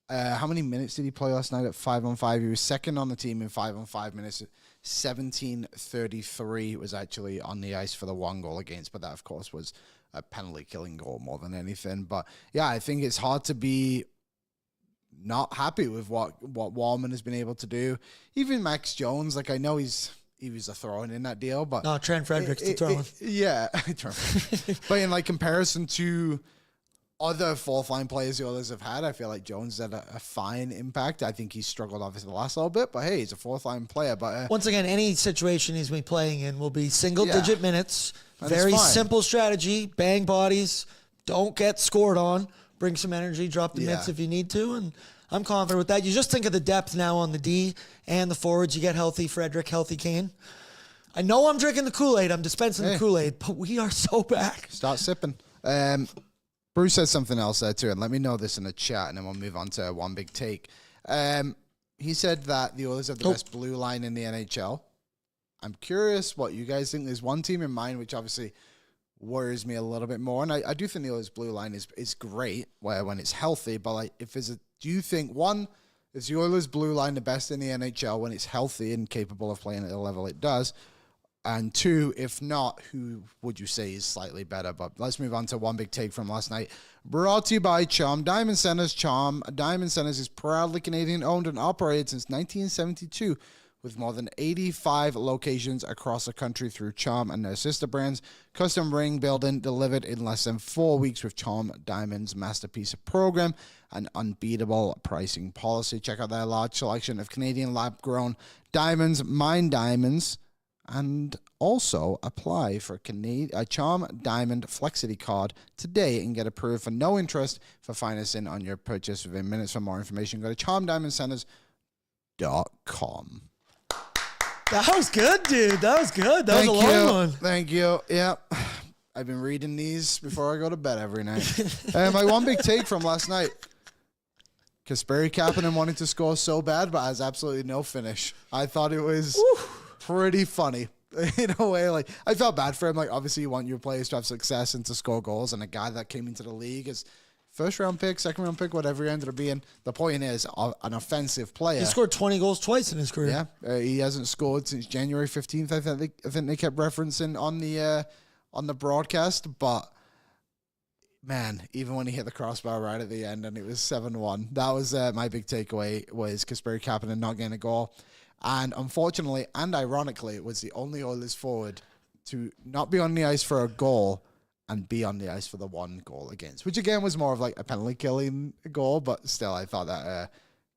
How many minutes did he play last night at 5-on-5? He was second on the team in 5-on-5 minutes. 17:33 was actually on the ice for the 1 goal against, but that of course was a penalty killing goal more than anything. But yeah, I think it's hard to be not happy with what Walman has been able to do. Even Max Jones, like I know he was a throw-in in that deal, but no, Trent Frederick's the throw-in. Yeah, but in like comparison to other fourth-line players the Oilers have had, I feel like Jones had a fine impact. I think he's struggled obviously the last little bit, but hey, he's a fourth-line player. But once again, any situation he's been playing in will be single-digit minutes. Very simple strategy: bang bodies, don't get scored on, bring some energy, drop the mitts if you need to, and I'm confident with that. You just think of the depth now on the D and the forwards. You get healthy Frederick, healthy Kane. I know I'm drinking the Kool-Aid. I'm dispensing the Kool-Aid, but we are so back. Start sipping. Bruce said something else there too, and let me know this in the chat, and then we'll move on to one big take. He said that the Oilers have the best blue line in the NHL. I'm curious what you guys think. There's one team in mind which obviously worries me a little bit more, and I do think the Oilers' blue line is great when it's healthy. But like, do you think is the Oilers' blue line the best in the NHL when it's healthy and capable of playing at the level it does? And 2, if not, who would you say is slightly better? But let's move on to one big take from last night. Brought to you by Charm Diamond Centers. Charm Diamond Centers is proudly Canadian-owned and operated since 1972, with more than 85 locations across the country through Charm and their sister brands. Custom ring building delivered in less than 4 weeks with Charm Diamond's masterpiece program and unbeatable pricing policy. Check out their large selection of Canadian lab-grown diamonds, mine diamonds, and also apply for a Charm Diamond Flexity card today and get approved for no interest for financing on your purchase within minutes. For more information, go to charmdiamondcenters.com. That was good, dude. That was good. That was a long one. Thank you. Yeah. I've been reading these before I go to bed every night. My one big take from last night. Kasperi Kapanen wanted to score so bad, but has absolutely no finish. I thought it was pretty funny. In a way, like, I felt bad for him. Like, obviously you want your players to have success and to score goals, and a guy that came into the league is first round pick, second round pick, whatever he ended up being. The point is, an offensive player. He scored 20 goals twice in his career. Yeah, he hasn't scored since January 15th. I think they kept referencing on the broadcast. But man, even when he hit the crossbar right at the end and it was 7-1, that was my big takeaway, was Kasperi Kapanen not getting a goal. And unfortunately and ironically, it was the only Oilers forward to not be on the ice for a goal and be on the ice for the one goal against, which again was more of like a penalty killing goal, but still I thought that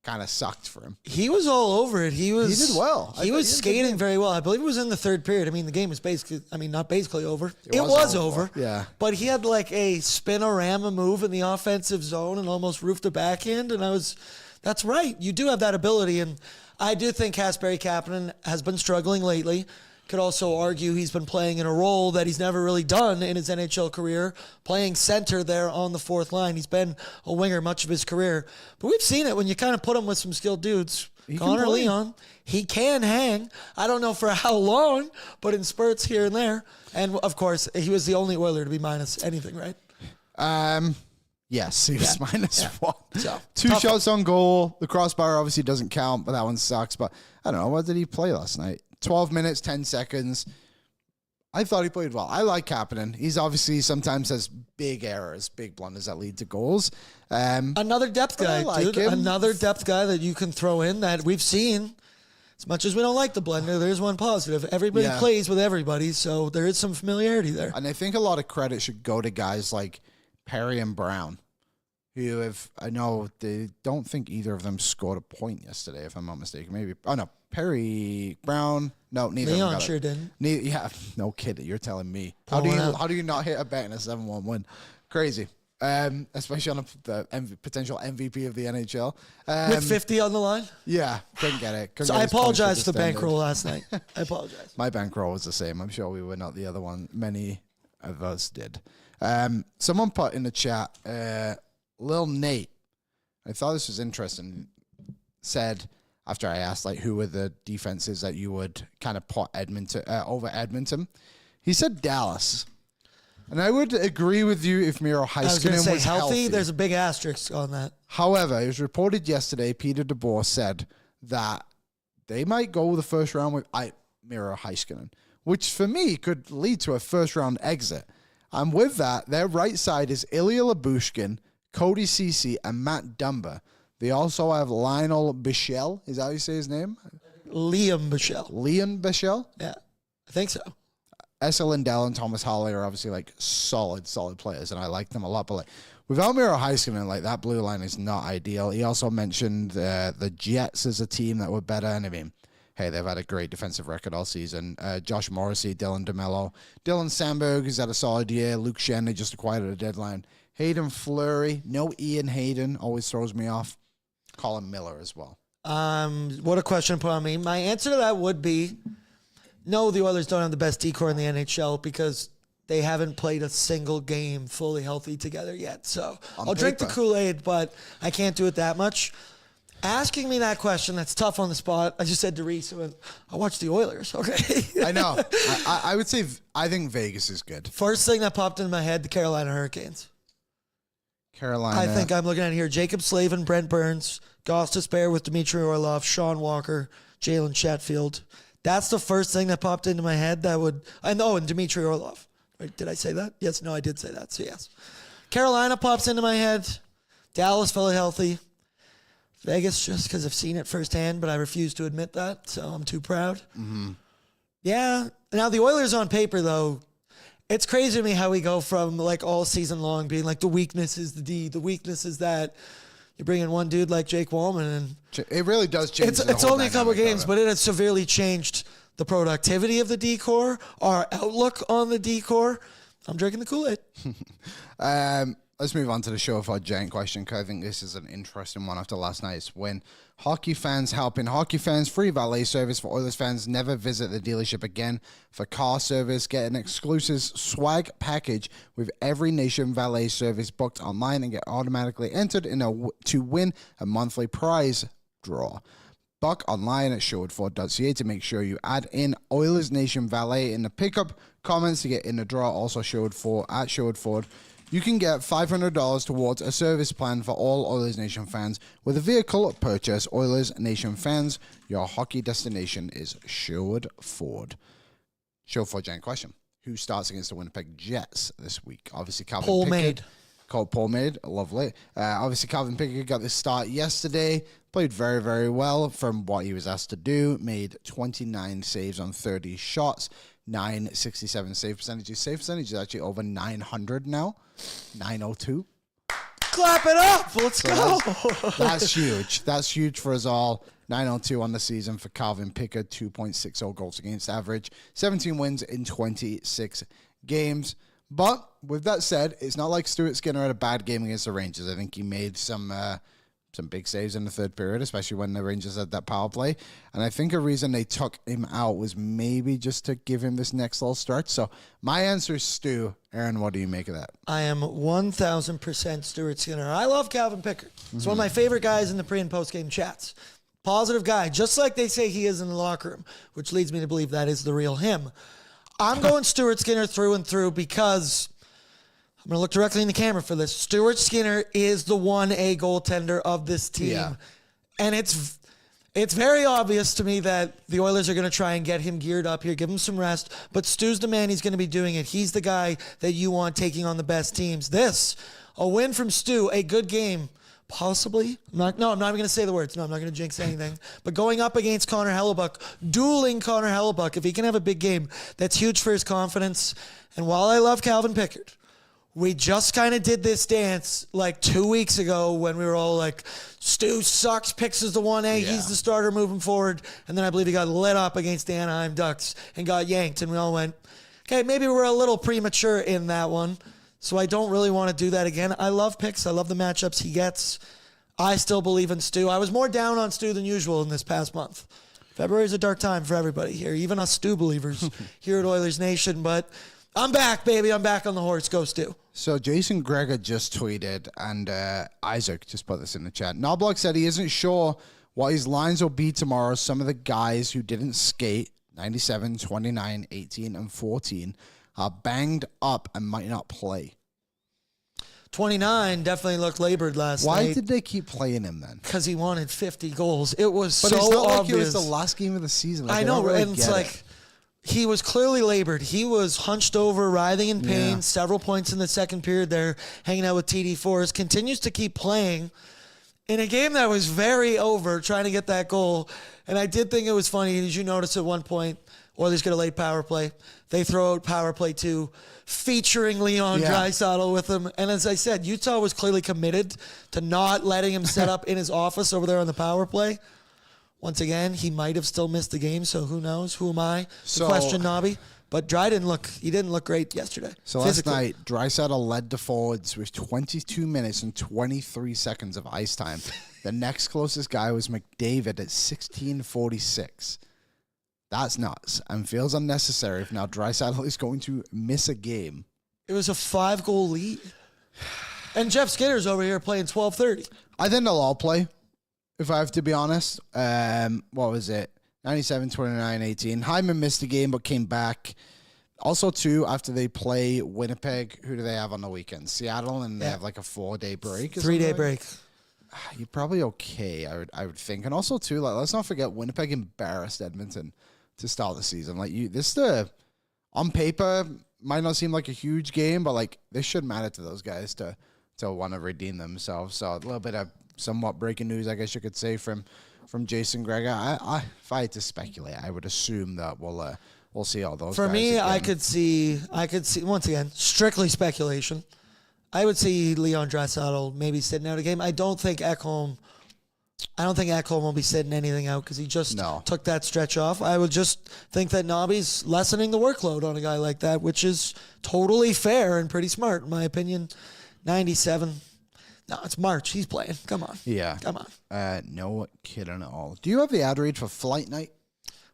kind of sucked for him. He was all over it. He did well. He was skating very well. I believe it was in the third period. I mean, the game was basically, not basically over. It was over. Yeah. But he had like a spinorama move in the offensive zone and almost roofed a backhand. And that's right. You do have that ability. And I do think Kasperi Kapanen has been struggling lately. Could also argue he's been playing in a role that he's never really done in his NHL career, playing center there on the fourth line. He's been a winger much of his career. But we've seen it when you kind of put him with some skilled dudes. Connor Leon, he can hang. I don't know for how long, but in spurts here and there. And, of course, he was the only Oiler to be minus anything, right? Yes, he was -1. So, Two shots on goal. The crossbar obviously doesn't count, but that one sucks. But I don't know. What did he play last night? 12 minutes, 10 seconds. I thought he played well. I like Kapanen. He's obviously sometimes has big errors, big blunders that lead to goals. Another depth guy, dude. him. Another depth guy that you can throw in that we've seen. As much as we don't like the blender, there's one positive. Everybody plays with everybody, so there is some familiarity there. And I think a lot of credit should go to guys like Perry and Brown, who I know they don't think either of them scored a point yesterday, if I'm not mistaken. Maybe. Oh, no. Perry, Brown. No, neither Leon of them got sure it. didn't. Yeah, no kidding. You're telling me. How do you not hit a bet in a 7-1 win? Crazy. Especially on the potential MVP of the NHL. With 50 on the line? Yeah, couldn't get it. So I apologize for the bankroll last night. I apologize. My bankroll was the same. I'm sure we were not the other one. Many of us did. Someone put in the chat, Lil Nate, I thought this was interesting, said, after I asked like who were the defenses that you would kind of put Edmonton over Edmonton, he said Dallas. And I would agree with you if Miro Heiskanen was healthy. There's a big asterisk on that. However, it was reported yesterday, Peter DeBoer said that they might go the first round with Miro Heiskanen, which for me could lead to a first round exit. And with that, their right side is Ilya Lyubushkin, Cody Ceci, and Matt Dumba. They also have Lionel Bichelle. Is that how you say his name? Liam Bichelle. Liam Bichelle? Yeah, I think so. Esa Lindell and Thomas Harley are obviously like solid players, and I like them a lot. But like without Miro Heiskanen, like that blue line is not ideal. He also mentioned the Jets as a team that were better. And I mean, hey, they've had a great defensive record all season. Josh Morrissey, Dylan DeMello, Dylan Sandberg has had a solid year. Luke Shen, they just acquired at the deadline. Hayden Fleury, no Ian Hayden, always throws me off. Colin Miller as well. What a question put on me. My answer to that would be, no, the Oilers don't have the best decor in the NHL because they haven't played a single game fully healthy together yet. So I'll drink the Kool-Aid, but I can't do it that much. Asking me that question, that's tough on the spot. I just said to Reese, I watched the Oilers. Okay. I know. I would say I think Vegas is good. First thing that popped in my head, the Carolina Hurricanes. Carolina. I think I'm looking at here. Jacob Slavin, Brent Burns, Gostis Bear with Dmitry Orlov, Sean Walker, Jalen Chatfield. That's the first thing that popped into my head that would... and Dmitry Orlov. Right, did I say that? Yes, no, I did say that. So, yes. Carolina pops into my head. Dallas fully healthy. Vegas, just because I've seen it firsthand, but I refuse to admit that, so I'm too proud. Mm-hmm. Yeah. Now, the Oilers on paper, though, it's crazy to me how we go from, like, all season long being like, the weakness is the D, the weakness is that. You bring in one dude like Jake Wallman, and it really does change. It's only a couple games, but it has severely changed the productivity of the D-core, our outlook on the D-core. I'm drinking the Kool-Aid. Let's move on to the show for a giant question, because I think this is an interesting one after last night's win. Hockey fans helping hockey fans. Free valet service for Oilers fans. Never visit the dealership again. For car service, get an exclusive swag package with every nation valet service booked online and get automatically entered to win a monthly prize draw. Book online at sherwoodford.ca to make sure you add in Oilers Nation Valet in the pickup comments to get in the draw. Also, Sherwood Ford. You can get $500 towards a service plan for all Oilers Nation fans with a vehicle purchase. Oilers Nation fans, your hockey destination is Sherwood Ford. Sherwood Ford giant question. Who starts against the Winnipeg Jets this week? Obviously, Calvin Pickard. Paul Made, lovely. Obviously, Calvin Pickard got the start yesterday. Played very, very well from what he was asked to do. Made 29 saves on 30 shots. 967 save percentage. His save percentage is actually over 900 now. 902. Clap it up. Let's go. That's huge. That's huge for us all. 902 on the season for Calvin Pickard. 2.60 goals against average. 17 wins in 26 games. But with that said, it's not like Stuart Skinner had a bad game against the Rangers. I think he made some big saves in the third period, especially when the Rangers had that power play. And I think a reason they took him out was maybe just to give him this next little stretch. So my answer is Stu. Aaron, what do you make of that? I am 1,000% Stuart Skinner. I love Calvin Pickard. He's one of my favorite guys in the pre- and post-game chats. Positive guy, just like they say he is in the locker room, which leads me to believe that is the real him. I'm going Stuart Skinner through and through because I'm going to look directly in the camera for this. Stuart Skinner is the 1A goaltender of this team. Yeah. And it's very obvious to me that the Oilers are going to try and get him geared up here, give him some rest. But Stu's the man. He's going to be doing it. He's the guy that you want taking on the best teams. A win from Stu, a good game. Possibly. I'm not even going to say the words. No, I'm not going to jinx anything. But going up against Connor Hellebuck, dueling Connor Hellebuck, if he can have a big game, that's huge for his confidence. And while I love Calvin Pickard, we just kind of did this dance like 2 weeks ago when we were all like, Stu sucks, Picks is the 1A, he's the starter moving forward. And then I believe he got lit up against the Anaheim Ducks and got yanked. And we all went, okay, maybe we're a little premature in that one. So I don't really want to do that again. I love Picks. I love the matchups he gets. I still believe in Stu. I was more down on Stu than usual in this past month. February is a dark time for everybody here, even us Stu believers here at Oilers Nation. But I'm back, baby. I'm back on the horse. Go Stu. So Jason Greger just tweeted, and Isaac just put this in the chat. Knobloch said he isn't sure what his lines will be tomorrow. Some of the guys who didn't skate, 97, 29, 18, and 14, are banged up and might not play. 29 definitely looked labored last night. Why did they keep playing him then? Because he wanted 50 goals. It was but so it's not obvious. like it was the last game of the season. I know, and it's like he was clearly labored. He was hunched over, writhing in pain. Several points in the second period there, hanging out with TD Forrest. Continues to keep playing in a game that was very over, trying to get that goal. And I did think it was funny. Did you notice at one point, Oilers get a late power play. They throw out power play 2, featuring Leon Draisaitl with him. And as I said, Utah was clearly committed to not letting him set up in his office over there on the power play. Once again, he might have still missed the game, so who knows? Who am I to question Nobby? But Dry didn't look great yesterday. So physically. Last night, Draisaitl led the forwards with 22 minutes and 23 seconds of ice time. The next closest guy was McDavid at 16:46. That's nuts and feels unnecessary if now Draisaitl is going to miss a game. It was a 5-goal lead. And Jeff Skinner's over here playing 12:30. I think they'll all play, if I have to be honest. What was it? 97, 29, 18. Hyman missed the game but came back. Also, too, after they play Winnipeg, who do they have on the weekend? Seattle, and they have like a 4-day break. 3-day break. You're probably okay, I would think. And also, too, like let's not forget Winnipeg embarrassed Edmonton to start the season. Like on paper might not seem like a huge game, but like this should matter to those guys to want to redeem themselves. So a little bit of somewhat breaking news, I guess you could say, from Jason Gregor. If I had to speculate, I would assume that we'll see all those. For guys me, again. I could see once again, strictly speculation. I would see Leon Draisaitl maybe sitting out a game. I don't think Ekholm will be sitting anything out because he just took that stretch off. I would just think that Nobby's lessening the workload on a guy like that, which is totally fair and pretty smart, in my opinion. 97. No, it's March. He's playing. Come on. Yeah. Come on. No kidding at all. Do you have the ad read for Flight Night?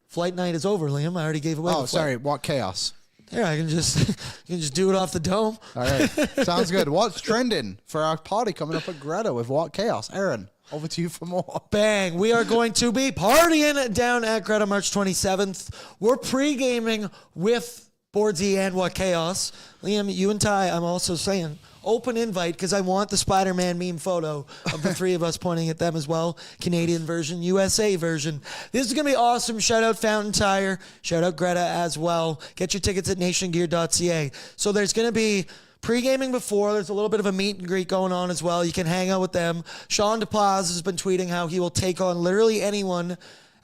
Flight night is over, Liam. I already gave away. Oh, sorry. What chaos? Here, I can just do it off the dome. All right. Sounds good. What's trending for our party coming up at Greta with What Chaos? Aaron, over to you for more. Bang. We are going to be partying down at Greta March 27th. We're pre-gaming with Boardsy and What Chaos. Liam, you and Ty, I'm also saying, open invite because I want the Spider-Man meme photo of the three of us pointing at them as well. Canadian version, USA version. This is going to be awesome. Shout out Fountain Tire. Shout out Greta as well. Get your tickets at nationgear.ca. So there's going to be pre-gaming before. There's a little bit of a meet and greet going on as well. You can hang out with them. Sean DePaz has been tweeting how he will take on literally anyone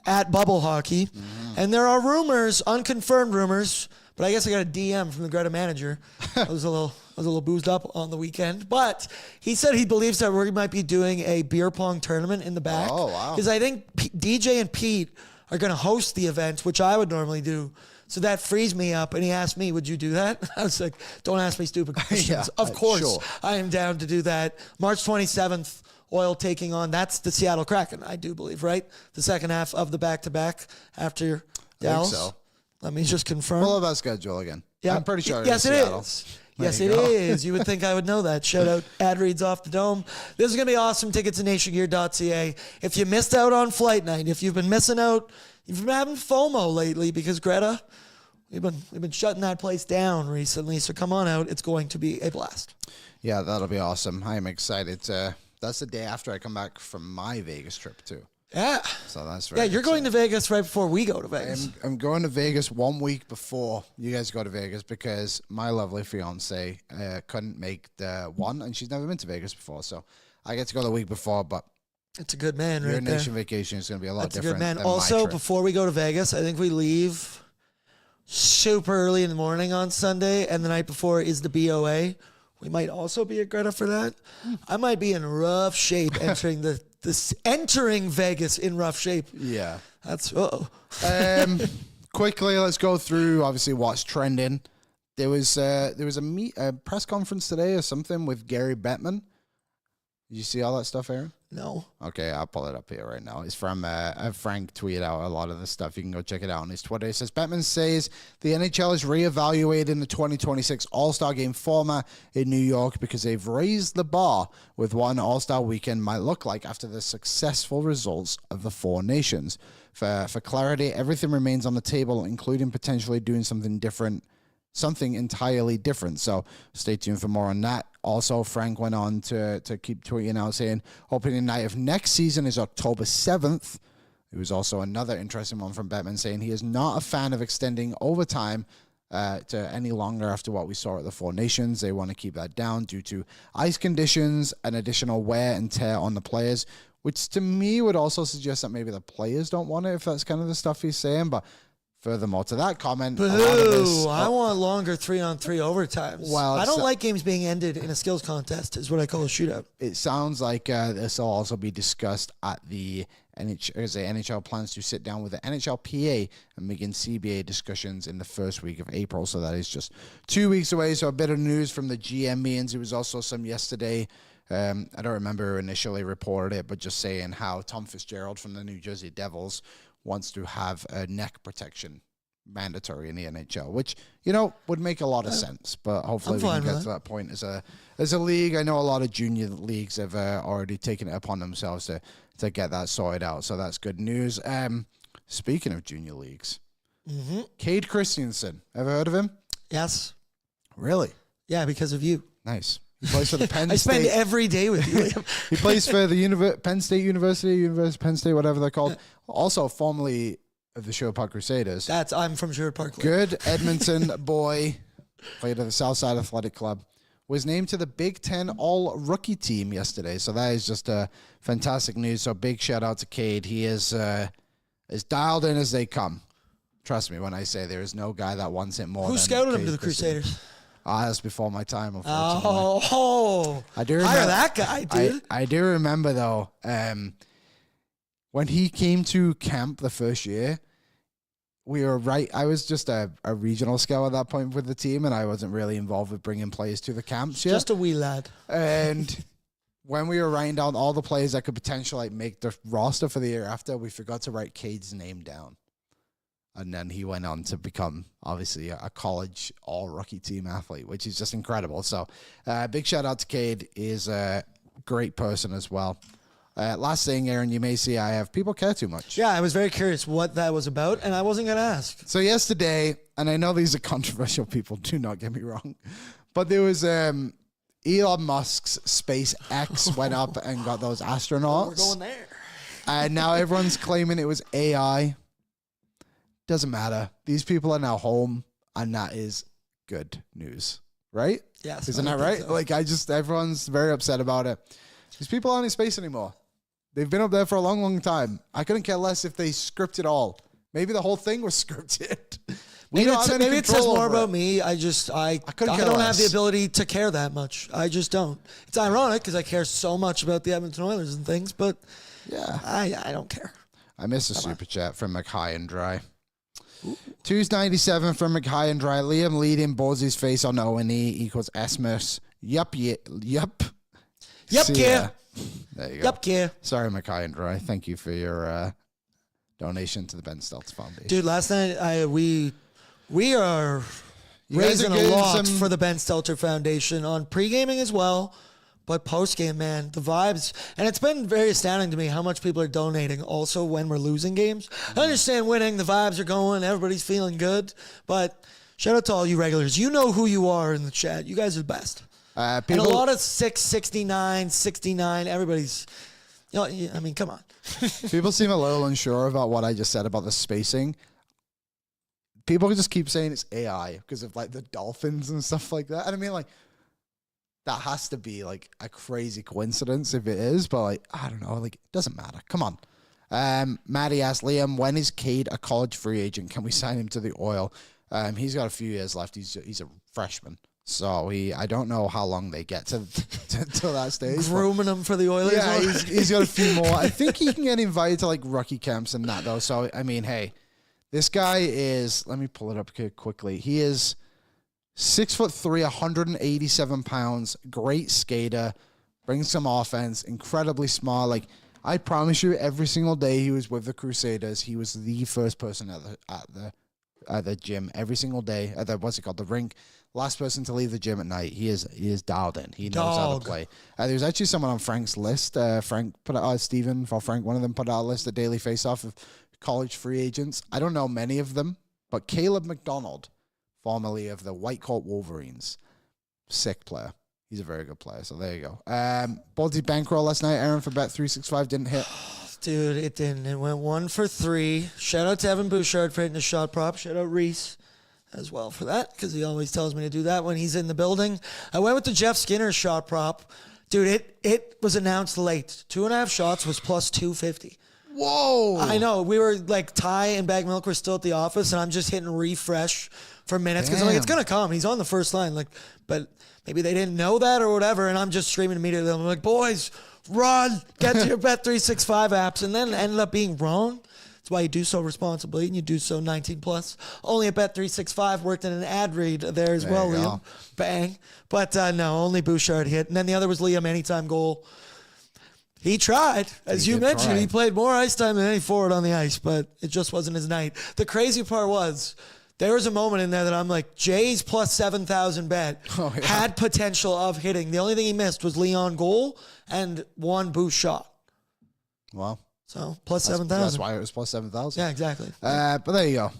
at Bubble Hockey. And there are rumors, unconfirmed rumors, but I guess I got a DM from the Greta manager. I was a little boozed up on the weekend, but he said he believes that we might be doing a beer pong tournament in the back. Oh, wow. Because I think DJ and Pete are going to host the event, which I would normally do. So that frees me up. And he asked me, would you do that? I was like, don't ask me stupid questions. Yeah, of course, sure. I am down to do that. March 27th, Oil taking on, that's the Seattle Kraken, I do believe, right? The second half of the back-to-back after Dallas. so. Let me just confirm. Pull up that schedule again. Yeah, I'm pretty sure Yes, it Seattle. is. There Yes, you it go. is. You would think I would know that. Shout out ad reads off the dome. This is going to be awesome. Tickets at nationgear.ca. If you missed out on Flight Night, if you've been missing out, you've been having FOMO lately because Greta, we've been shutting that place down recently. So come on out. It's going to be a blast. Yeah, that'll be awesome. I am excited. That's the day after I come back from my Vegas trip too. Yeah. So that's very Yeah, you're going to Vegas right before we go to Vegas. I'm going to Vegas 1 week before you guys go to Vegas because my lovely fiance couldn't make the one, and she's never been to Vegas before. So I get to go the week before, but It's a good man your right there. nation vacation is going to be a lot That's a different. good man. Than my Also, trip. before we go to Vegas, I think we leave super early in the morning on Sunday, and the night before is the BOA. We might also be at Greta for that. I might be in rough shape entering Vegas in rough shape. Yeah. That's Quickly, let's go through obviously what's trending. There was a press conference today or something with Gary Bettman. Did you see all that stuff, Aaron? no. Okay, I'll pull it up here right now. It's from Frank tweeted out a lot of the stuff. You can go check it out on his Twitter. It says, Bettman says the NHL is reevaluating the 2026 All-Star Game format in New York because they've raised the bar with what an All-Star weekend might look like after the successful results of the Four Nations. For clarity, everything remains on the table, including potentially doing something entirely different. So stay tuned for more on that. Also, Frank went on to keep tweeting out saying opening night of next season is October 7th. It was also another interesting one from Bettman saying he is not a fan of extending overtime to any longer after what we saw at the Four Nations. They want to keep that down due to ice conditions and additional wear and tear on the players, which to me would also suggest that maybe the players don't want it if that's kind of the stuff he's saying. But furthermore to that comment, a lot of this, I want longer 3-on-3 overtimes. Well, I don't like games being ended in a skills contest, is what I call a shootout. it sounds like this will also be discussed at the NHL, as the NHL plans to sit down with the NHLPA and begin CBA discussions in the first week of April. So that is just 2 weeks away. So a bit of news from the GM meetings. It was also some yesterday. I don't remember who initially reported it, but just saying how Tom Fitzgerald from the New Jersey Devils wants to have a neck protection mandatory in the NHL, which, would make a lot of sense. But hopefully we can get to that point as a league. I know a lot of junior leagues have already taken it upon themselves to get that sorted out. So that's good news. Speaking of junior leagues, Cade Christensen, ever heard of him? Yes. Really? Yeah, because of you. Nice. He plays for the Penn I State. spend every day with you. He plays for the Penn State University, Penn State, whatever they're called. Also formerly of the Sherwood Park Crusaders. I'm from Sherwood Park. Good Edmonton boy. Played at the Southside Athletic Club. was named to the Big Ten All-Rookie team yesterday. So that is just fantastic news. So big shout out to Cade. He is as dialed in as they come. Trust me when I say there is no guy that wants it more. Who than scouted him Cade to the Christian. Crusaders? That's before my time, unfortunately. Oh, I do remember hire that guy, dude. I do remember though, when he came to camp the first year, we were right. I was just a regional scout at that point with the team, and I wasn't really involved with bringing players to the camps yet. Just a wee lad. And when we were writing down all the players that could potentially make the roster for the year after, we forgot to write Cade's name down. And then he went on to become, obviously, a college all-rookie team athlete, which is just incredible. So, big shout-out to Cade. He's a great person as well. Last thing, Aaron, you may see I have people care too much. Yeah, I was very curious what that was about, and I wasn't going to ask. So yesterday, and I know these are controversial people, do not get me wrong, but there was Elon Musk's SpaceX went up and got those astronauts. We're going there. And now everyone's claiming it was AI. Doesn't matter. These people are now home, and that is good news, right? Yes. Isn't that right? So. Everyone's very upset about it. These people aren't in space anymore. They've been up there for a long, long time. I couldn't care less if they scripted all. Maybe the whole thing was scripted. Maybe it says more about me. I don't have the ability to care that much. I just don't. It's ironic because I care so much about the Edmonton Oilers and things, but yeah, I don't care. I missed a super chat from McHigh and Dry. 297 from McHigh and Dry. Liam leading Ballsy's face on O&E equals Esmus. Yup. Yep, yeah. There you go. Yep, yeah. Sorry, Mackay and Dry. Thank you for your donation to the Ben Stelz Foundation. Dude, last night we are raising a lot for the Ben Stelter Foundation on pre-gaming as well, but post-game, man, the vibes. And it's been very astounding to me how much people are donating also when we're losing games. I understand winning, the vibes are going, everybody's feeling good, but shout out to all you regulars. You know who you are in the chat. You guys are the best. And a lot of 669, 69, everybody's, I mean, come on. People seem a little unsure about what I just said about the spacing. People just keep saying it's AI because of like the dolphins and stuff like that. And I mean, like, that has to be like a crazy coincidence if it is, but like, I don't know, like, it doesn't matter. Come on. Maddie asked, Liam, when is Cade a college free agent? Can we sign him to the Oil? He's got a few years left. He's a freshman. So I don't know how long they get to that stage. Grooming him for the Oilers. Yeah, he's got a few more. I think he can get invited to like rookie camps and that though. So I mean, hey, this guy is. Let me pull it up quickly. He is 6'3", 187 pounds. Great skater, brings some offense. Incredibly smart. Like I promise you, every single day he was with the Crusaders, he was the first person at the gym every single day. At the the rink. Last person to leave the gym at night. He is dialed in. He knows how to play. There's actually someone on Frank's list. Frank put out Steven for Frank. One of them put out a list of daily face-off of college free agents. I don't know many of them, but Caleb McDonald, formerly of the Whitecourt Wolverines, sick player. He's a very good player. So there you go. Baldy bankroll last night. Aaron for Bet365 didn't hit. Dude, it didn't. It went 1 for 3. Shout out to Evan Bouchard for hitting the shot prop. Shout out Reese as well for that, because he always tells me to do that when he's in the building. I went with the Jeff Skinner shot prop. Dude, it was announced late. 2.5 shots was plus 250. Whoa. I know. We were like, Ty and Bag Milk were still at the office, and I'm just hitting refresh for minutes because I'm like, it's going to come. He's on the first line. Like, but maybe they didn't know that or whatever, and I'm just screaming immediately. I'm like, boys, run, get to your Bet365 apps, and then ended up being wrong. That's why you do so responsibly, and you do so 19 plus. Only at Bet365, worked in an ad read there as well, Liam. Bang. But no, only Bouchard hit. And then the other was Liam, anytime goal. He tried. As you mentioned, he played more ice time than any forward on the ice, but it just wasn't his night. The crazy part was, there was a moment in there that I'm like, Jay's plus 7,000 bet had potential of hitting. The only thing he missed was Leon goal and one Boost shot. Wow. So plus 7,000. That's why it was plus 7,000. Yeah, exactly. But there you go.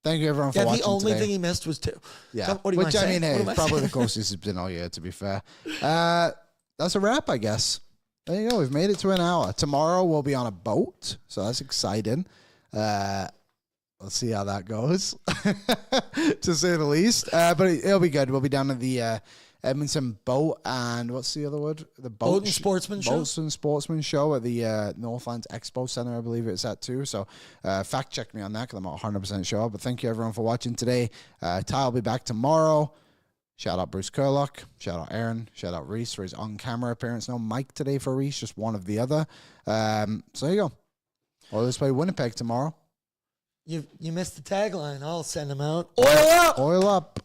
Thank you everyone for watching the only today. thing he missed was 2. Yeah. What do you Which I mean, hey, probably saying? the closest it's been all year, to be fair. That's a wrap, I guess. There you go. We've made it to an hour. Tomorrow we'll be on a boat, so that's exciting. Let's see how that goes, to say the least. But it'll be good. We'll be down at the Edmonton Boat and what's the other word? The Boat and Sportsman Show. Boats and Sportsman Show at the Northlands Expo Center, I believe it's at too. So fact check me on that because I'm not 100% sure. But thank you everyone for watching today. Ty will be back tomorrow. Shout out Bruce Curlock. Shout out Aaron. Shout out Reese for his on-camera appearance. No Mike today for Reese, just one of the other. So there you go. Oilers play Winnipeg tomorrow. You missed the tagline. I'll send them out. Oil up! Oil up.